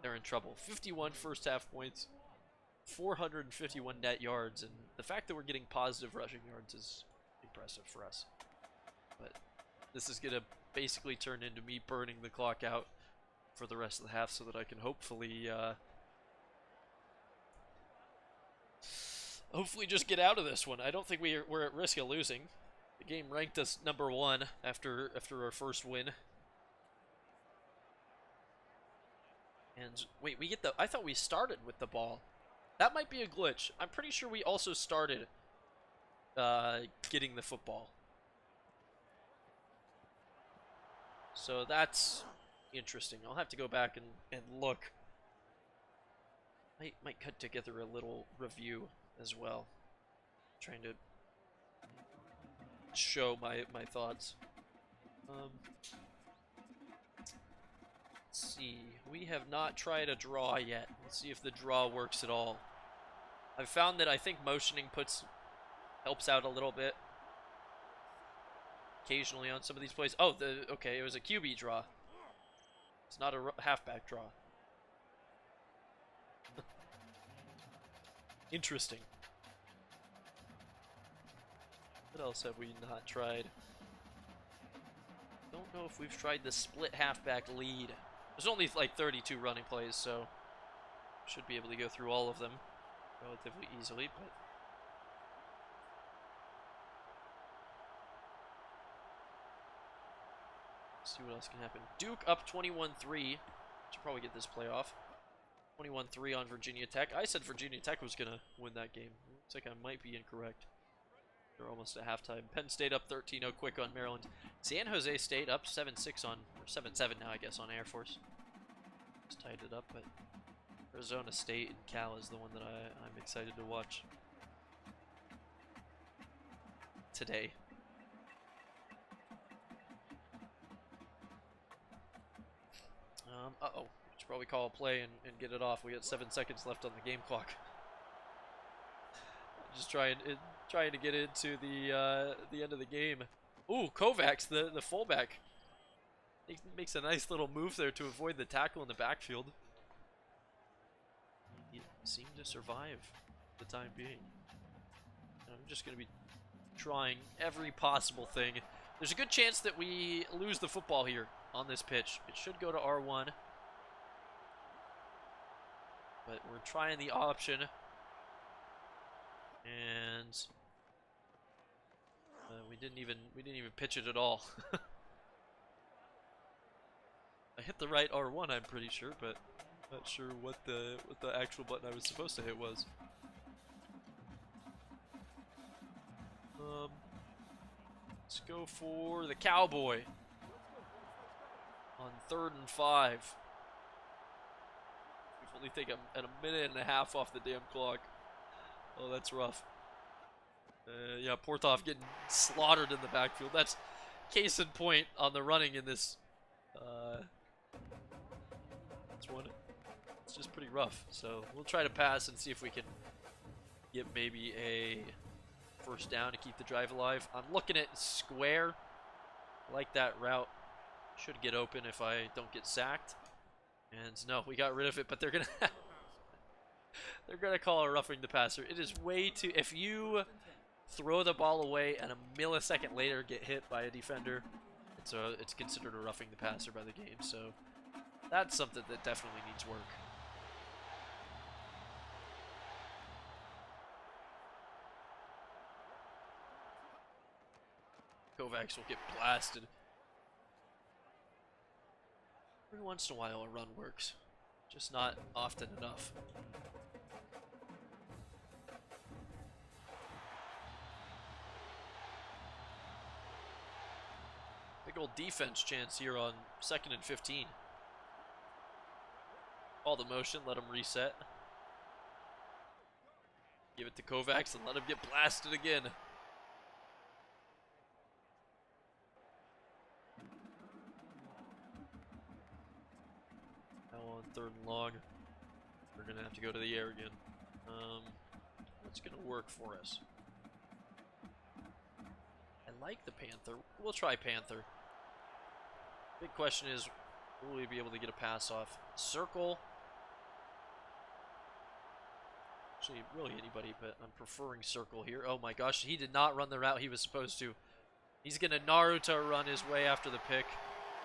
[SPEAKER 1] they're in trouble. 51 first half points, 451 net yards, and the fact that we're getting positive rushing yards is impressive for us. But this is going to basically turn into me burning the clock out for the rest of the half so that I can hopefully just get out of this one. I don't think we're at risk of losing. The game ranked us number 1 after our first win. And wait, I thought we started with the ball. That might be a glitch. I'm pretty sure we also started getting the football. So that's interesting. I'll have to go back and look. Might cut together a little review as well. Trying to show my thoughts. Let's see. We have not tried a draw yet. Let's see if the draw works at all. I've found that I think motioning puts helps out a little bit. Occasionally on some of these plays. Oh, okay, it was a QB draw. It's not a halfback draw. Interesting. What else have we not tried? Don't know if we've tried the split halfback lead. There's only like 32 running plays, so should be able to go through all of them relatively easily, but see what else can happen. Duke up 21-3. Should probably get this play off. 21-3 on Virginia Tech. I said Virginia Tech was going to win that game. Looks like I might be incorrect. They're almost at halftime. Penn State up 13-0 quick on Maryland. San Jose State up 7-6 on, or 7-7 now, I guess, on Air Force. Just tied it up, but Arizona State and Cal is the one that I'm excited to watch today. Uh-oh. Should probably call a play and get it off. We got 7 seconds left on the game clock. Just trying to get into the end of the game. Ooh, Kovacs, the fullback. He makes a nice little move there to avoid the tackle in the backfield. He seemed to survive for the time being. And I'm just going to be trying every possible thing. There's a good chance that we lose the football here on this pitch. It should go to R1. But we're trying the option. And we didn't even pitch it at all. I hit the right R1, I'm pretty sure, but not sure what the actual button I was supposed to hit was. Let's go for the Cowboy on 3rd and 5. We've only taken a minute and a half off the damn clock. Oh, that's rough. Yeah, Portov getting slaughtered in the backfield. That's case in point on the running in this one. It's just pretty rough. So we'll try to pass and see if we can get maybe a first down to keep the drive alive. I'm looking at square. I like that route. Should get open if I don't get sacked. And no, we got rid of it, but they're gonna they're gonna call a roughing the passer. It is way too. If you throw the ball away and a millisecond later get hit by a defender, it's considered a roughing the passer by the game. So that's something that definitely needs work. Kovacs will get blasted. Every once in a while a run works, just not often enough. Big old defense chance here on 2nd and 15. All the motion, let him reset. Give it to Kovacs and let him get blasted again. Now on 3rd and long, we're going to have to go to the air again. What's going to work for us? I like the Panther. We'll try Panther. Big question is, will we be able to get a pass off? Circle. Actually, really anybody, but I'm preferring circle here. Oh my gosh, he did not run the route he was supposed to. He's going to Naruto run his way after the pick.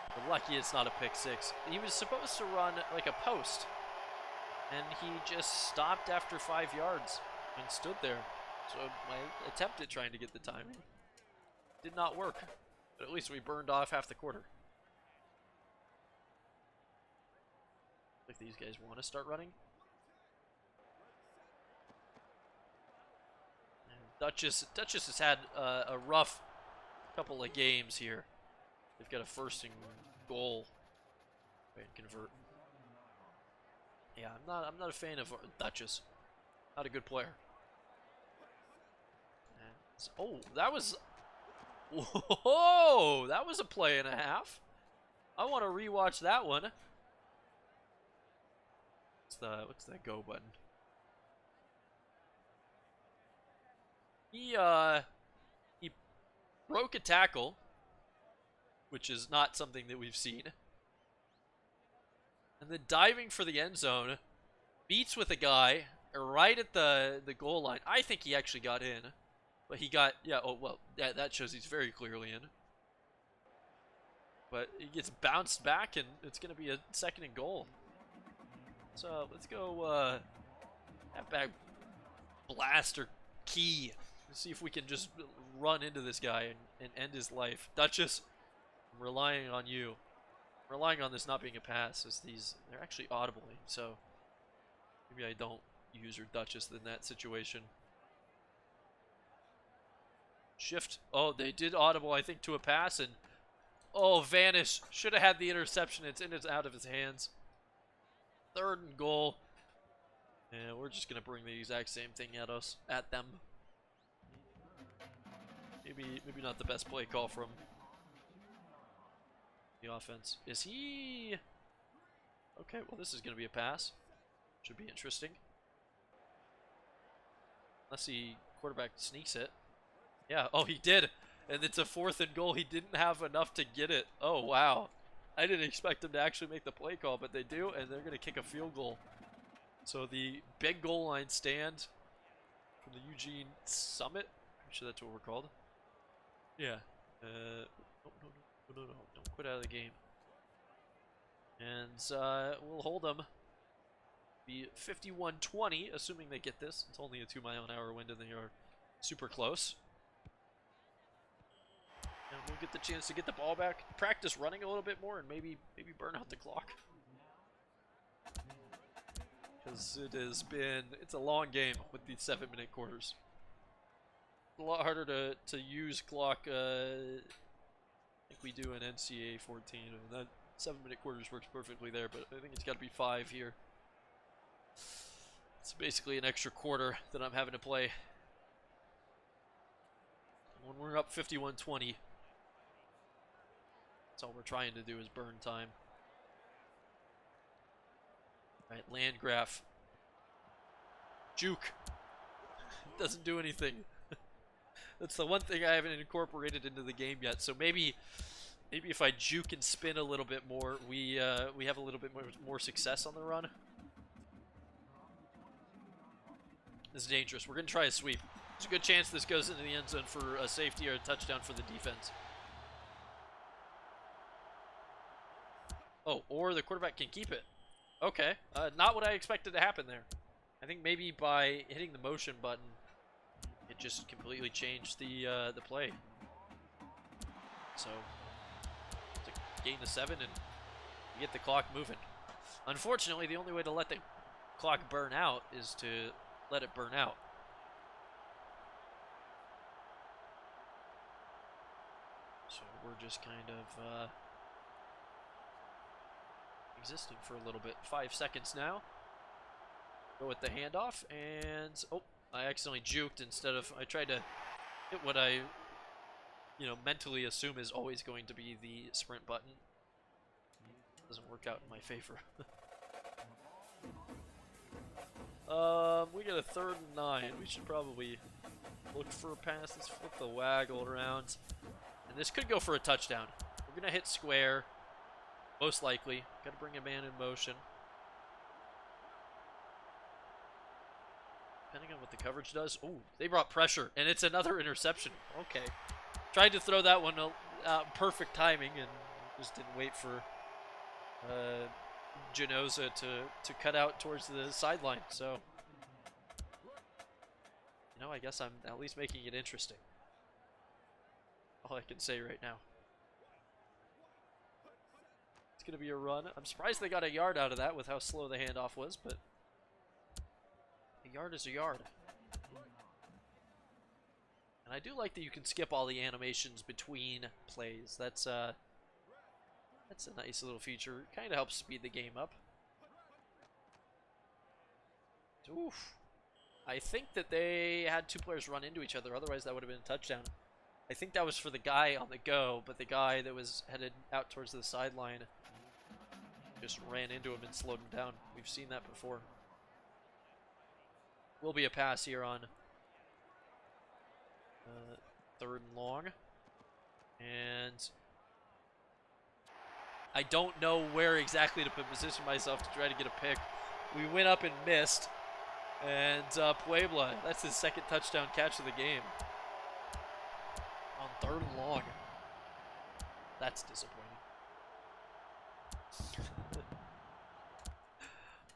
[SPEAKER 1] But lucky it's not a pick six. He was supposed to run like a post. And he just stopped after 5 yards and stood there. So my attempt at trying to get the timing did not work. But at least we burned off half the quarter. If these guys want to start running. And Duchess has had a rough couple of games here. They've got a 1st and goal. And convert. Yeah, I'm not a fan of Duchess. Not a good player. And, oh, that was. Whoa, that was a play and a half. I want to rewatch that one. What's that go button? He broke a tackle, which is not something that we've seen. And then diving for the end zone, beats with a guy right at the goal line. I think he actually got in, but he got, yeah, oh, well, that shows he's very clearly in. But he gets bounced back, and it's going to be a 2nd and goal. So let's go halfback blast or key. Let's see if we can just run into this guy and end his life. Duchess, I'm relying on you. I'm relying on this not being a pass, as they're actually audibly, so maybe I don't use her Duchess in that situation. Shift. Oh, they did audible, I think, to a pass, and oh, Vanish should have had the interception. It's out of his hands. 3rd and goal. And we're just gonna bring the exact same thing at them. Maybe not the best play call from the offense. Is he okay? Well, this is gonna be a pass. Should be interesting. Unless the quarterback sneaks it. Yeah. Oh, he did. And it's a 4th and goal. He didn't have enough to get it. Oh, wow. I didn't expect them to actually make the play call, but they do, and they're going to kick a field goal. So the big goal line stand from the Eugene Summit. I'm sure that's what we're called. Yeah. No. Don't quit out of the game. And we'll hold them. Be 51-20, assuming they get this. It's only a 2-mile-an-hour wind, and they are super close. And we'll get the chance to get the ball back, practice running a little bit more, and maybe burn out the clock. Because it's a long game with these 7-minute quarters. A lot harder to use clock like we do in NCAA 14. And that 7-minute quarters works perfectly there, but I think it's got to be 5 here. It's basically an extra quarter that I'm having to play. When we're up 51-20, that's all we're trying to do is burn time. All right, Landgraf. Juke. Doesn't do anything. That's the one thing I haven't incorporated into the game yet. So maybe if I juke and spin a little bit more, we have a little bit more success on the run. This is dangerous. We're going to try a sweep. There's a good chance this goes into the end zone for a safety or a touchdown for the defense. Oh, or the quarterback can keep it. Okay. Not what I expected to happen there. I think maybe by hitting the motion button, it just completely changed the play. So, to gain the 7 and get the clock moving. Unfortunately, the only way to let the clock burn out is to let it burn out. So we're just kind of existing for a little bit. 5 seconds now. Go with the handoff, and oh, I accidentally juked instead of, I tried to hit what I, mentally assume is always going to be the sprint button. Doesn't work out in my favor. We got a 3rd and 9. We should probably look for a pass. Let's flip the waggle around. And this could go for a touchdown. We're going to hit square, most likely. Got to bring a man in motion. Depending on what the coverage does. Oh, they brought pressure, and it's another interception. Okay. Tried to throw that one out, perfect timing, and just didn't wait for Genoza to cut out towards the sideline. So, I guess I'm at least making it interesting. All I can say right now. It's going to be a run. I'm surprised they got a yard out of that with how slow the handoff was, but a yard is a yard. And I do like that you can skip all the animations between plays. That's a nice little feature. Kind of helps speed the game up. Oof. I think that they had 2 players run into each other. Otherwise, that would have been a touchdown. I think that was for the guy on the go, but the guy that was headed out towards the sideline just ran into him and slowed him down. We've seen that before. Will be a pass here on Third and long. And I don't know where exactly to position myself to try to get a pick. We went up and missed. And Puebla, that's his second touchdown catch of the game. On third and long. That's disappointing.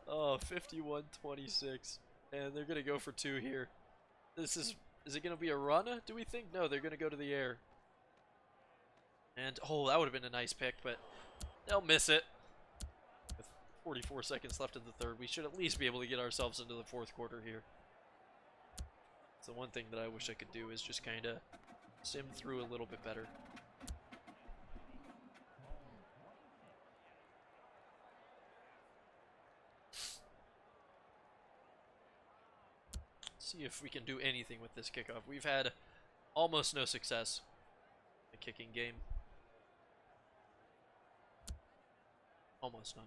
[SPEAKER 1] Oh, 51-26. And they're going to go for 2 here. Is it going to be a run, do we think? No, they're going to go to the air. And, oh, that would have been a nice pick, but they'll miss it. With 44 seconds left in the third, we should at least be able to get ourselves into the fourth quarter here. It's the one thing that I wish I could do is just kind of sim through a little bit better. See if we can do anything with this kickoff. We've had almost no success in the kicking game. Almost none.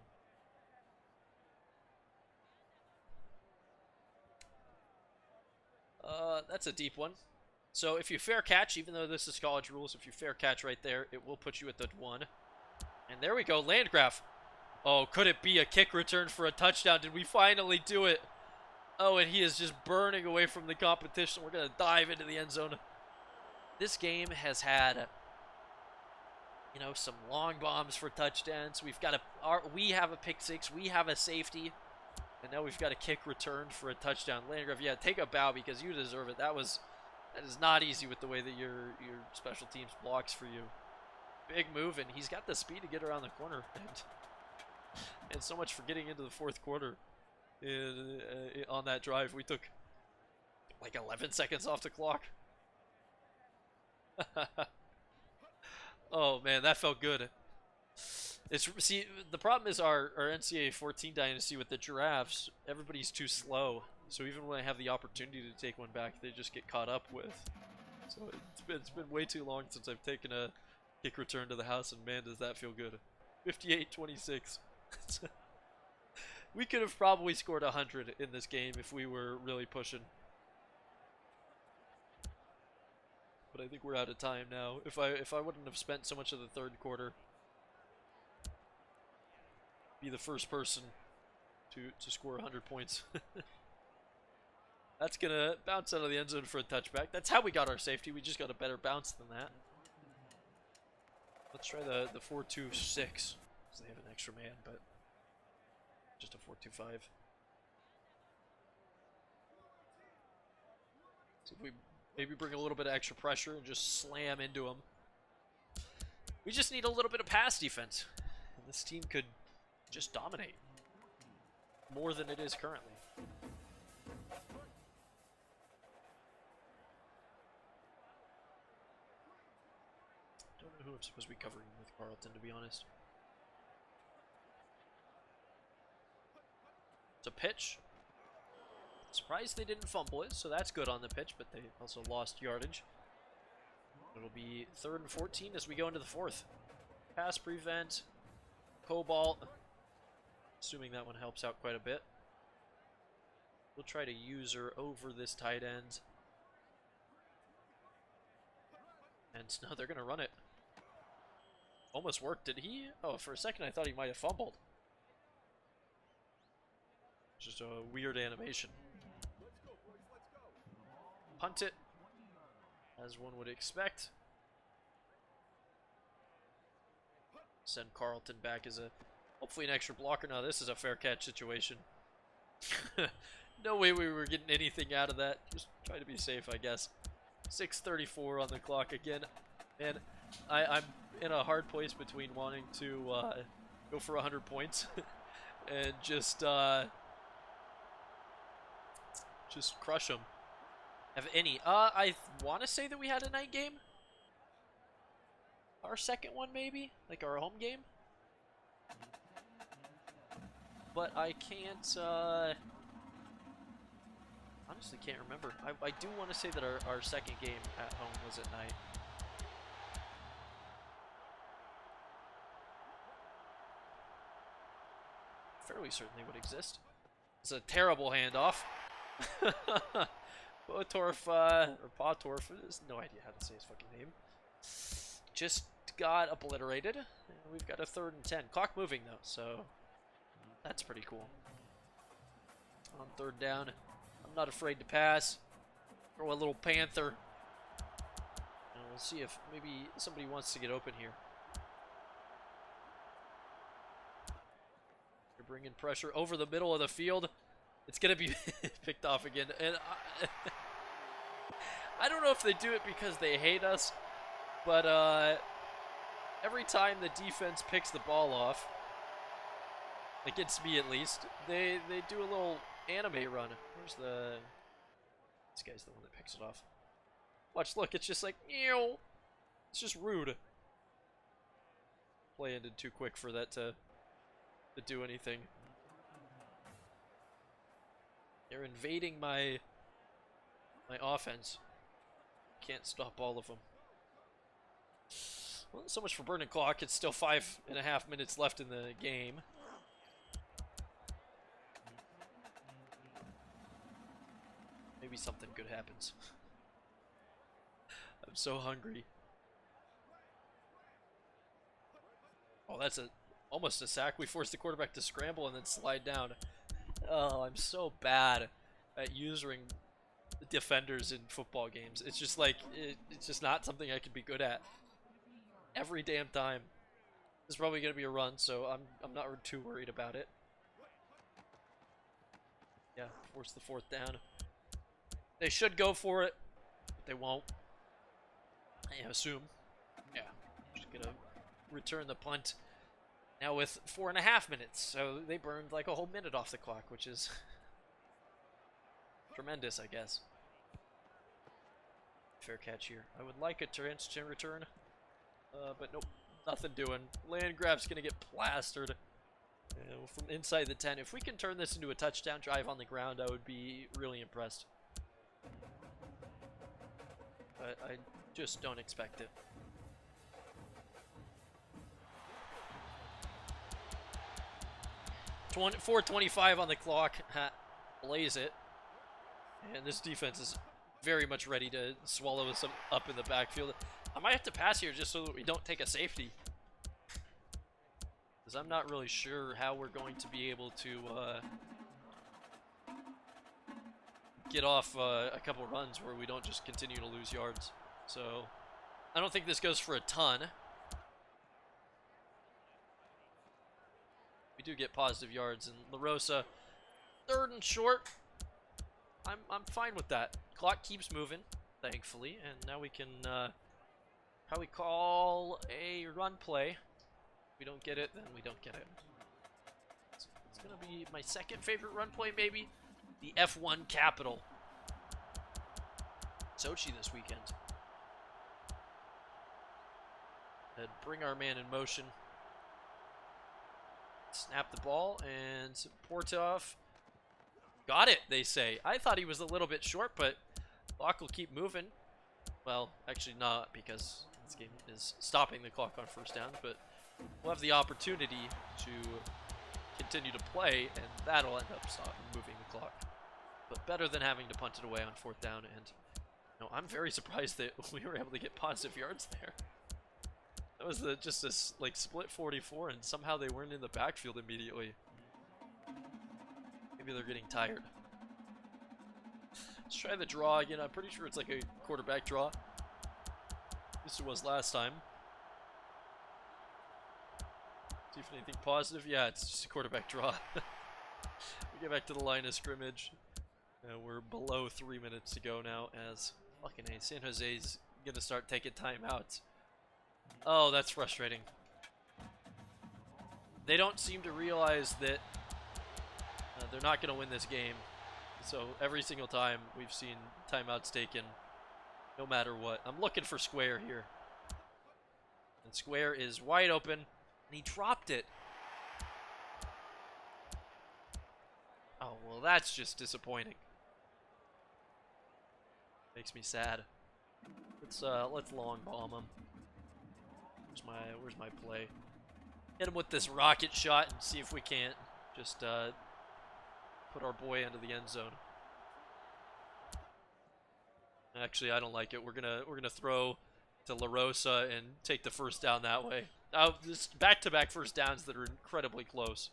[SPEAKER 1] That's a deep one. So if you fair catch, even though this is college rules, if you fair catch right there, it will put you at the 1. And there we go, Landgraf. Oh, could it be a kick return for a touchdown? Did we finally do it? Oh, and he is just burning away from the competition. We're going to dive into the end zone. This game has had, you know, some long bombs for touchdowns. We have a pick 6. We have a safety. And now we've got a kick returned for a touchdown. Landgraf, yeah, take a bow because you deserve it. That is not easy with the way that your special teams blocks for you. Big move, and he's got the speed to get around the corner. And so much for getting into the fourth quarter on that drive. We took like 11 seconds off the clock. Oh man, that felt good. See, the problem is our NCAA 14 Dynasty with the giraffes, everybody's too slow. So even when I have the opportunity to take one back, they just get caught up with. So it's been way too long since I've taken a kick return to the house, and man, does that feel good. 58-26. We could have probably scored 100 in this game if we were really pushing. But I think we're out of time now. If I wouldn't have spent so much of the third quarter, be the first person to score 100 points. That's gonna bounce out of the end zone for a touchback. That's how we got our safety. We just got a better bounce than that. Let's try the 4-2-6. Because they have an extra man, but just a 4-2-5. See if we maybe bring a little bit of extra pressure and just slam into them. We just need a little bit of pass defense. And this team could just dominate more than it is currently. Don't know who I'm supposed to be covering with Carlton, to be honest. It's a pitch. Surprised they didn't fumble it, so that's good on the pitch, but they also lost yardage. It'll be 3rd and 14 as we go into the 4th. Pass prevent, cobalt. Assuming that one helps out quite a bit. We'll try to use her over this tight end. And no, they're going to run it. Almost worked. Did he? Oh, for a second I thought he might have fumbled. Just a weird animation. Punt it, as one would expect. Send Carlton back as a, hopefully an extra blocker. Now this is a fair catch situation. No way we were getting anything out of that. Just try to be safe, I guess. 6:34 on the clock again. And I'm in a hard place between wanting to go for 100 points and just crush them. Have any? I want to say that we had a night game. Our second one, maybe? Like our home game? But I can't, honestly can't remember. I do want to say that our second game at home was at night. Fairly certainly would exist. It's a terrible handoff. Botorf, or Potorf, no idea how to say his fucking name, just got obliterated. And we've got a 3rd and 10. Clock moving, though, so that's pretty cool. On 3rd down, I'm not afraid to pass. Throw a little panther. And we'll see if maybe somebody wants to get open here. They're bringing pressure over the middle of the field. It's going to be picked off again. And I don't know if they do it because they hate us, but every time the defense picks the ball off, against me at least, they do a little anime run. Where's the... This guy's the one that picks it off. Watch, look, it's just like, ew. It's just rude. Play ended too quick for that to do anything. They're invading my offense. Can't stop all of them. Well, so much for burning clock. It's still 5.5 minutes left in the game. Maybe something good happens. I'm so hungry. Oh, that's almost a sack. We forced the quarterback to scramble and then slide down. Oh, I'm so bad at using defenders in football games. It's just like, it's just not something I can be good at. Every damn time. This is probably going to be a run, so I'm not too worried about it. Yeah, force the 4th down. They should go for it, but they won't. I assume. Yeah, just going to return the punt. Now with 4.5 minutes, so they burned like a whole minute off the clock, which is tremendous, I guess. Fair catch here. I would like a chance to return, but nope, nothing doing. Land grab's gonna get plastered from inside the 10. If we can turn this into a touchdown drive on the ground, I would be really impressed. But I just don't expect it. .425 on the clock. Blaze it. And this defense is very much ready to swallow us up in the backfield. I might have to pass here just so that we don't take a safety. Because I'm not really sure how we're going to be able to get off a couple runs where we don't just continue to lose yards. So I don't think this goes for a ton. We do get positive yards, and La Rosa, 3rd and short. I'm fine with that. Clock keeps moving, thankfully, and now we can probably call a run play. If we don't get it, then we don't get it. It's gonna be my 2nd favorite run play, maybe. The F1 Capital. Sochi this weekend. And bring our man in motion. Snap the ball, and Portov got it, they say. I thought he was a little bit short, but clock will keep moving. Well, actually not, because this game is stopping the clock on 1st down, but we'll have the opportunity to continue to play, and that'll end up moving the clock. But better than having to punt it away on 4th down, and I'm very surprised that we were able to get positive yards there. That was just a split 44, and somehow they weren't in the backfield immediately. Maybe they're getting tired. Let's try the draw again. I'm pretty sure it's like a quarterback draw. At least it was last time. See if anything positive. Yeah, it's just a quarterback draw. We get back to the line of scrimmage. We're below 3 minutes to go now, as fucking A, San Jose's gonna start taking timeouts. Oh, that's frustrating. They don't seem to realize that they're not going to win this game. So every single time we've seen timeouts taken, no matter what. I'm looking for Square here. And Square is wide open, and he dropped it. Oh, well, that's just disappointing. Makes me sad. Let's long bomb him. Where's my play? Hit him with this rocket shot and see if we can't just put our boy into the end zone. Actually, I don't like it. We're gonna throw to La Rosa and take the first down that way. This back-to-back first downs that are incredibly close.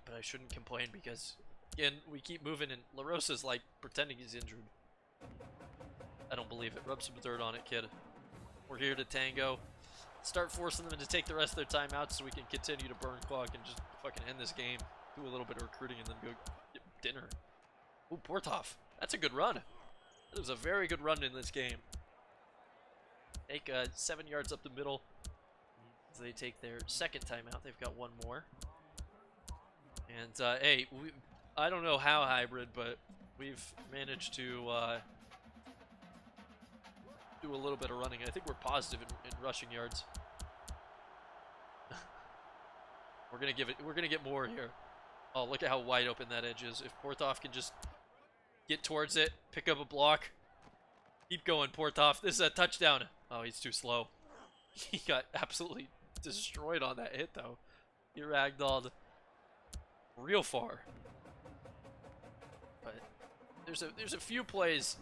[SPEAKER 1] But I shouldn't complain because, again, we keep moving and La Rosa's like pretending he's injured. I don't believe it. Rub some dirt on it, kid. We're here to tango. Start forcing them to take the rest of their timeouts so we can continue to burn clock and just fucking end this game. Do a little bit of recruiting and then go get dinner. Ooh, Portov. That's a good run. That was a very good run in this game. Take 7 yards up the middle. So they take their second timeout. They've got one more. And, hey, I don't know how hybrid, but we've managed to do a little bit of running. I think we're positive in rushing yards. We're gonna get more here. Oh, look at how wide open that edge is. If Portov can just get towards it, pick up a block, keep going, Portov. This is a touchdown. Oh, he's too slow. He got absolutely destroyed on that hit, though. He ragdolled real far. But there's a few plays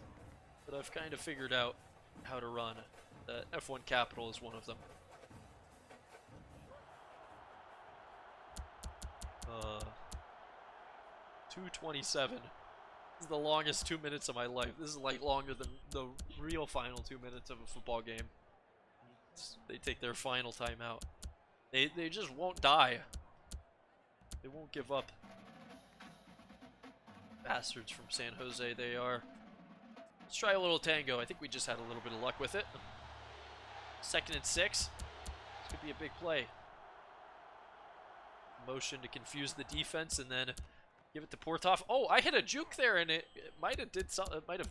[SPEAKER 1] that I've kind of figured out how to run. The F1 Capital is one of them. 2:27. This is the longest 2 minutes of my life. This is like longer than the real final 2 minutes of a football game. They take their final timeout. They just won't die. They won't give up. Bastards from San Jose they are. Let's try a little tango. I think we just had a little bit of luck with it. 2nd and 6. This could be a big play. Motion to confuse the defense and then give it to Portov. Oh, I hit a juke there and it might have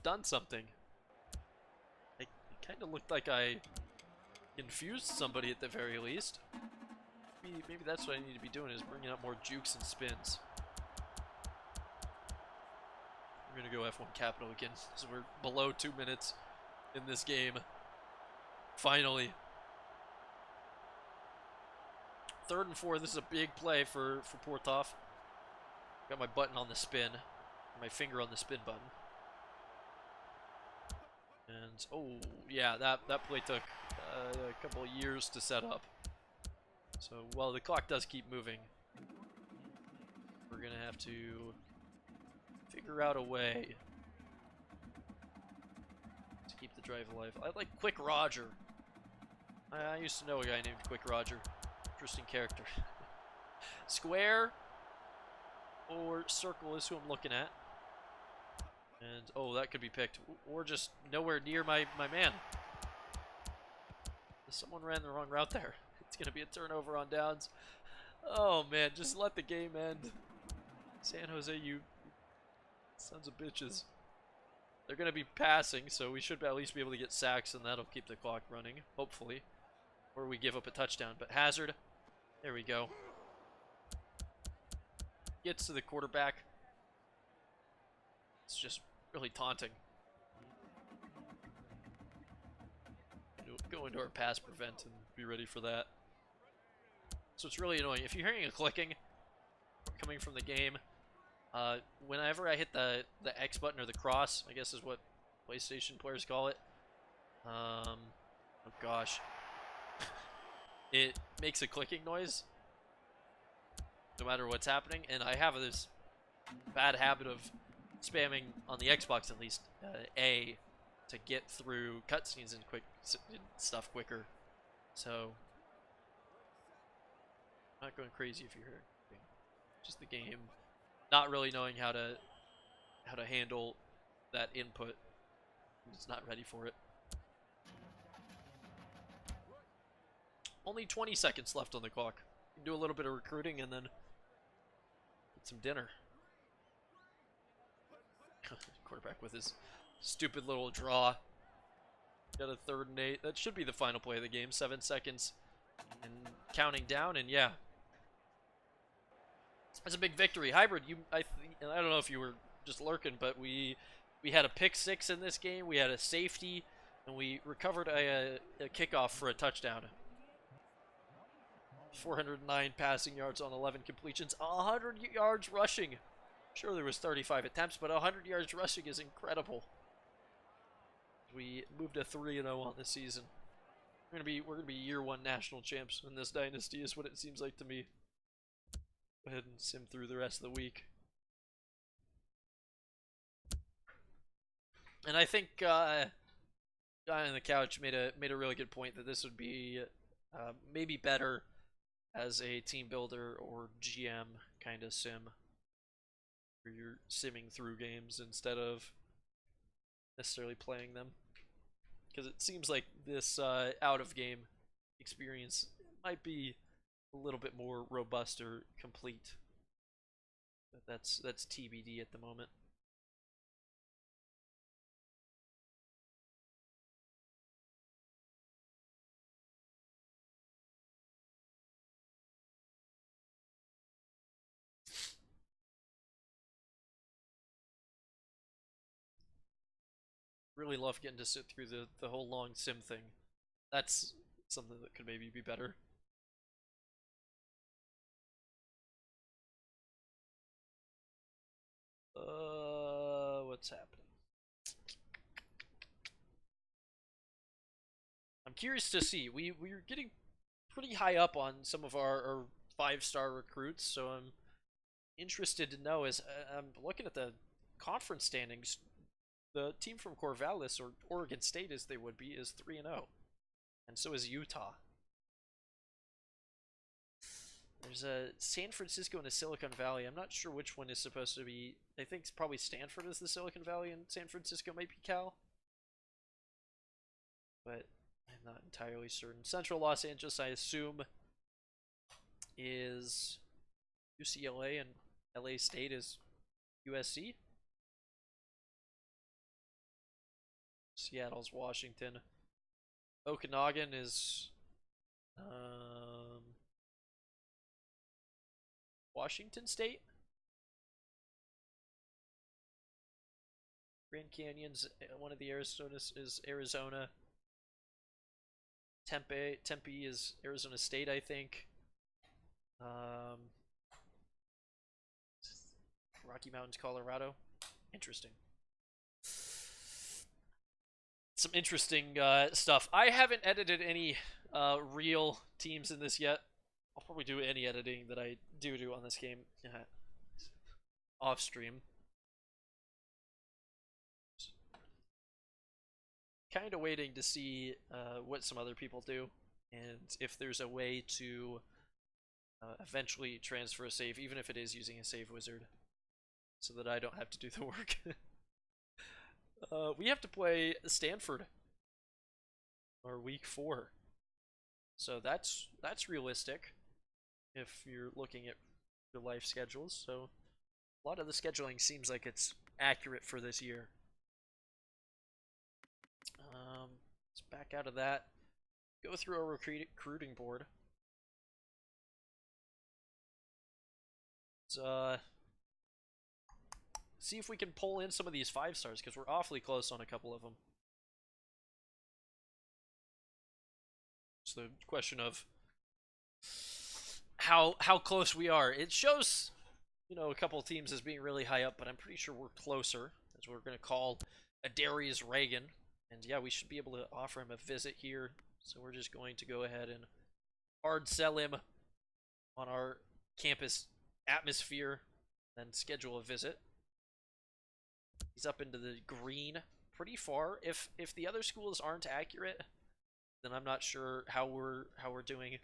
[SPEAKER 1] done something. It kind of looked like I confused somebody at the very least. Maybe that's what I need to be doing, is bringing up more jukes and spins. We're going to go F1 Capital again, so we're below 2 minutes in this game. Finally. 3rd and 4, this is a big play for Portov. Got my button on the spin, my finger on the spin button. And, oh, yeah, that play took a couple of years to set up. So, while the clock does keep moving, we're going to have to figure out a way to keep the drive alive. I like Quick Roger. I used to know a guy named Quick Roger. Interesting character. Square or circle is who I'm looking at. And, oh, that could be picked. Or just nowhere near my man. Someone ran the wrong route there. It's going to be a turnover on downs. Oh, man, just let the game end. San Jose, you sons of bitches. They're going to be passing, so we should at least be able to get sacks, and that'll keep the clock running, hopefully. Or we give up a touchdown. But Hazard, there we go. Gets to the quarterback. It's just really taunting. Go into our pass prevent and be ready for that. So it's really annoying. If you're hearing a clicking coming from the game, whenever I hit the X button or the cross, I guess is what PlayStation players call it. Oh gosh. It makes a clicking noise no matter what's happening, and I have this bad habit of spamming, on the Xbox at least, A to get through cutscenes and stuff quicker. So, not going crazy if you're hearing. Just the game not really knowing how to handle that input. It's not ready for it. Only 20 seconds left on the clock. Do a little bit of recruiting and then get some dinner. Quarterback with his stupid little draw. Got a 3rd and 8. That should be the final play of the game. 7 seconds and counting down, and yeah. That's a big victory. Hybrid, I don't know if you were just lurking, but we had a pick 6 in this game. We had a safety, and we recovered a kickoff for a touchdown. 409 passing yards on 11 completions. 100 yards rushing. Sure, there was 35 attempts, but 100 yards rushing is incredible. We moved to 3-0 on this season. We're gonna be year one national champs in this dynasty, is what it seems like to me. Go ahead and sim through the rest of the week. And I think Guy on the couch made a really good point that this would be maybe better as a team builder or GM kind of sim, where you're simming through games instead of necessarily playing them. Because it seems like this out of game experience might be a little bit more robust or complete. But that's TBD at the moment. Really love getting to sit through the whole long sim thing. That's something that could maybe be better. What's happening? I'm curious to see. We're getting pretty high up on some of our 5-star recruits, so I'm interested to know. As I'm looking at the conference standings, the team from Corvallis, or Oregon State as they would be, is 3-0, and so is Utah. There's a San Francisco and a Silicon Valley. I'm not sure which one is supposed to be. I think it's probably Stanford is the Silicon Valley, and San Francisco might be Cal. But I'm not entirely certain. Central Los Angeles, I assume, is UCLA, and LA State is USC. Seattle's Washington. Okanagan is Washington State. Grand Canyon's one of the Arizonas is Arizona. Tempe is Arizona State, I think. Rocky Mountains, Colorado. Interesting. Some interesting stuff. I haven't edited any real teams in this yet. I'll probably do any editing that I do on this game off stream. Kind of waiting to see what some other people do, and if there's a way to eventually transfer a save, even if it is using a save wizard, so that I don't have to do the work. We have to play Stanford or week 4, so that's realistic if you're looking at your life schedules. So a lot of the scheduling seems like it's accurate for this year. Let's back out of that. Go through our recruiting board. Let's see if we can pull in some of these 5-stars, because we're awfully close on a couple of them. It's the question of how close we are. It shows, a couple of teams as being really high up, but I'm pretty sure we're closer, as we're going to call a Darius Reagan. And yeah, we should be able to offer him a visit here. So we're just going to go ahead and hard sell him on our campus atmosphere, then schedule a visit. He's up into the green pretty far. If the other schools aren't accurate, then I'm not sure how we're doing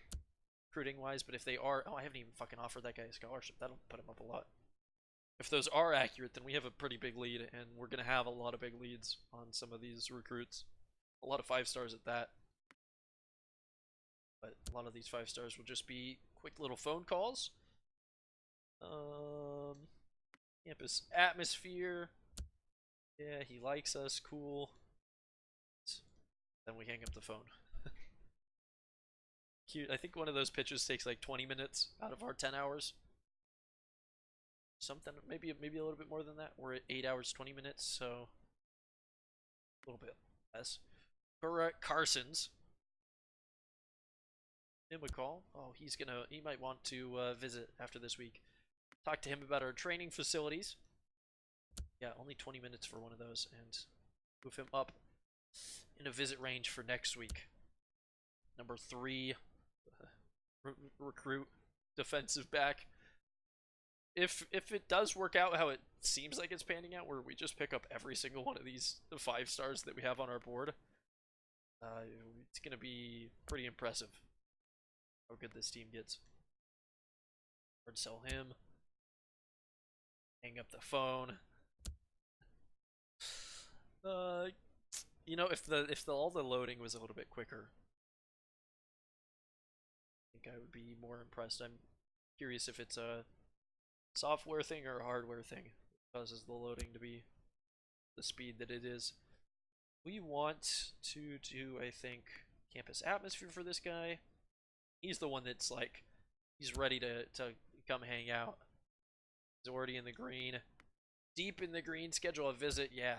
[SPEAKER 1] recruiting wise. But if they are, I haven't even fucking offered that guy a scholarship. That'll put him up a lot. If those are accurate, then we have a pretty big lead, and we're going to have a lot of big leads on some of these recruits. A lot of 5-stars at that. But a lot of these 5-stars will just be quick little phone calls. Campus atmosphere. Yeah, he likes us. Cool. Then we hang up the phone. Cute. I think one of those pitches takes like 20 minutes out of our 10 hours. Something, maybe a little bit more than that. We're at 8 hours 20 minutes, so a little bit less. Correct. Carson's. Him a call. Oh, he might want to visit after this week. Talk to him about our training facilities. Yeah, only 20 minutes for one of those, and move him up in a visit range for next week. Number 3, recruit, defensive back. If it does work out how it seems like it's panning out, where we just pick up every single one of these 5 stars that we have on our board, it's gonna be pretty impressive how good this team gets. Hard sell him. Hang up the phone. You know, if all the loading was a little bit quicker, I think I would be more impressed. I'm curious if it's a software thing or a hardware thing that causes the loading to be the speed that it is. We want to do, I think, campus atmosphere for this guy. He's the one that's like, he's ready to come hang out. He's already in the green. Deep in the green, schedule a visit, yeah.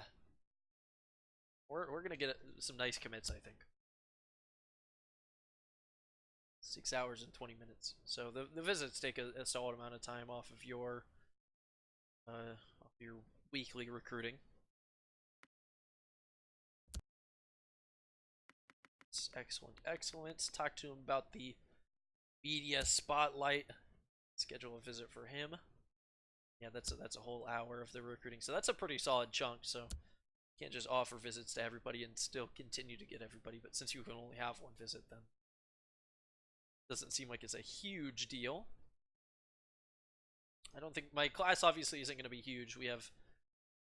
[SPEAKER 1] We're gonna get some nice commits, I think. 6 hours and 20 minutes. So the visits take a solid amount of time off of your weekly recruiting. It's excellent, excellent. Talk to him about the media spotlight. Schedule a visit for him. Yeah, that's a whole hour of the recruiting. So that's a pretty solid chunk. So you can't just offer visits to everybody and still continue to get everybody. But since you can only have one visit, then it doesn't seem like it's a huge deal. I don't think my class obviously isn't going to be huge. We have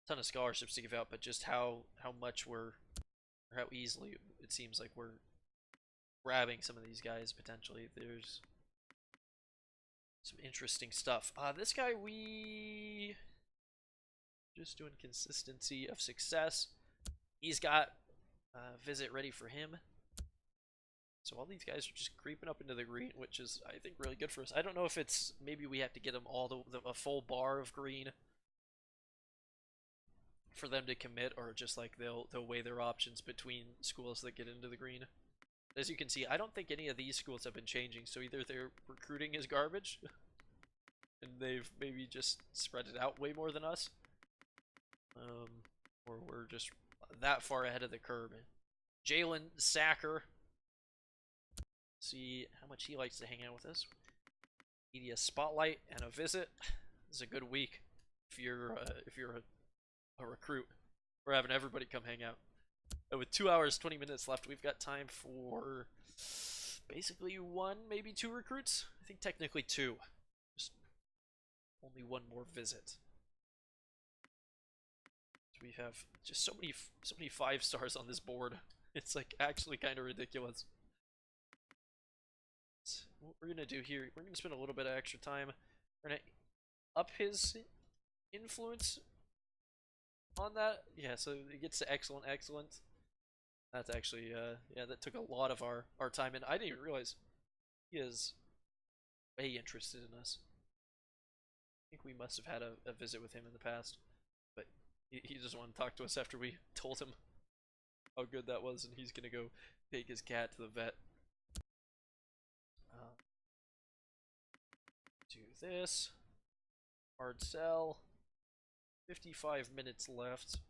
[SPEAKER 1] a ton of scholarships to give out, but just how much or how easily it seems like we're grabbing some of these guys potentially. There's some interesting stuff. This guy, we just doing consistency of success. He's got a visit ready for him. So all these guys are just creeping up into the green, which is, I think, really good for us. I don't know if it's, maybe we have to get them all a full bar of green for them to commit, or just like they'll weigh their options between schools that get into the green. As you can see, I don't think any of these schools have been changing, so either their recruiting is garbage, and they've maybe just spread it out way more than us, or we're just that far ahead of the curve. Jalen Sacker. See how much he likes to hang out with us. Media spotlight and a visit. This is a good week if you're a recruit. We're having everybody come hang out. And with 2 hours 20 minutes left, we've got time for basically 1, maybe 2 recruits. I think technically 2. Just only 1 more visit. So we have just so many 5 stars on this board. It's like actually kind of ridiculous. What we're gonna do here, we're gonna spend a little bit of extra time. We're gonna up his influence on that. Yeah, so it gets to excellent. That's actually yeah, that took a lot of our time, and I didn't even realize he is way interested in us. I think we must have had a visit with him in the past, but he doesn't want to talk to us after we told him how good that was, and he's gonna go take his cat to the vet. Do this. Hard sell. 55 minutes left.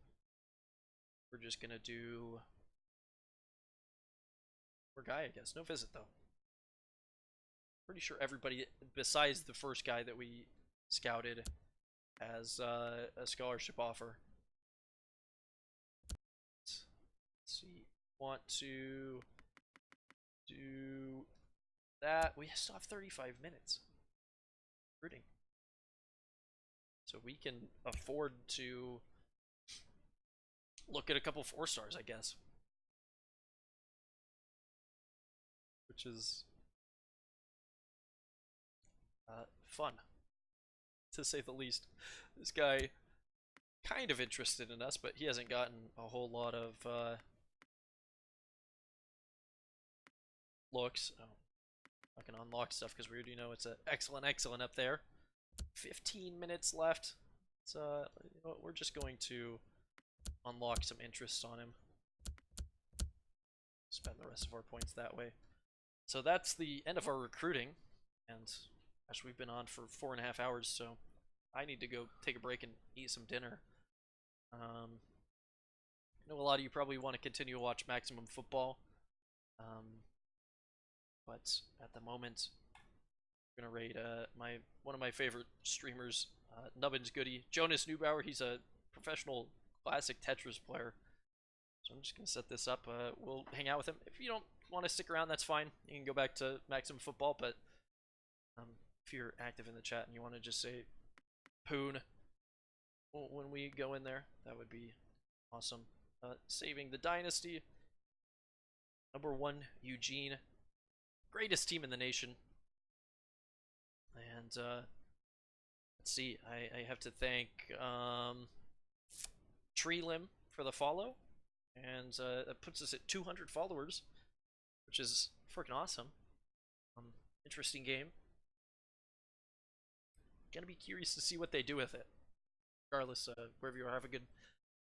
[SPEAKER 1] We're just gonna do more guy, I guess. No visit though. Pretty sure everybody besides the first guy that we scouted has a scholarship offer. Let's see. Want to do that? We still have 35 minutes. Recruiting. So we can afford to look at a couple 4 stars, I guess. Which is fun, to say the least. This guy kind of interested in us, but he hasn't gotten a whole lot of looks. Oh, I can unlock stuff because we already know it's an excellent up there. 15 minutes left. So you know what, we're just going to unlock some interest on him. Spend the rest of our points that way. So that's the end of our recruiting, and gosh, we've been on for 4.5 hours, so I need to go take a break and eat some dinner. I know a lot of you probably want to continue to watch Maximum Football, um, but at the moment, I'm gonna raid one of my favorite streamers, Nubbins Goody, Jonas Neubauer. He's a professional classic Tetris player, so I'm just gonna set this up. We'll hang out with him. If you don't want to stick around, that's fine. You can go back to Maximum Football, but if you're active in the chat and you want to just say "poon" when we go in there, that would be awesome. Saving the Dynasty. #1 Eugene, greatest team in the nation. And let's see, I have to thank Tree Limb for the follow, and that puts us at 200 followers, which is freaking awesome. Interesting game. Gonna be curious to see what they do with it. Regardless, wherever you are, have a good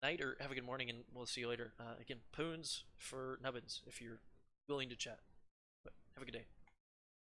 [SPEAKER 1] night or have a good morning, and we'll see you later. Again, poons for Nubbins if you're willing to chat. But have a good day.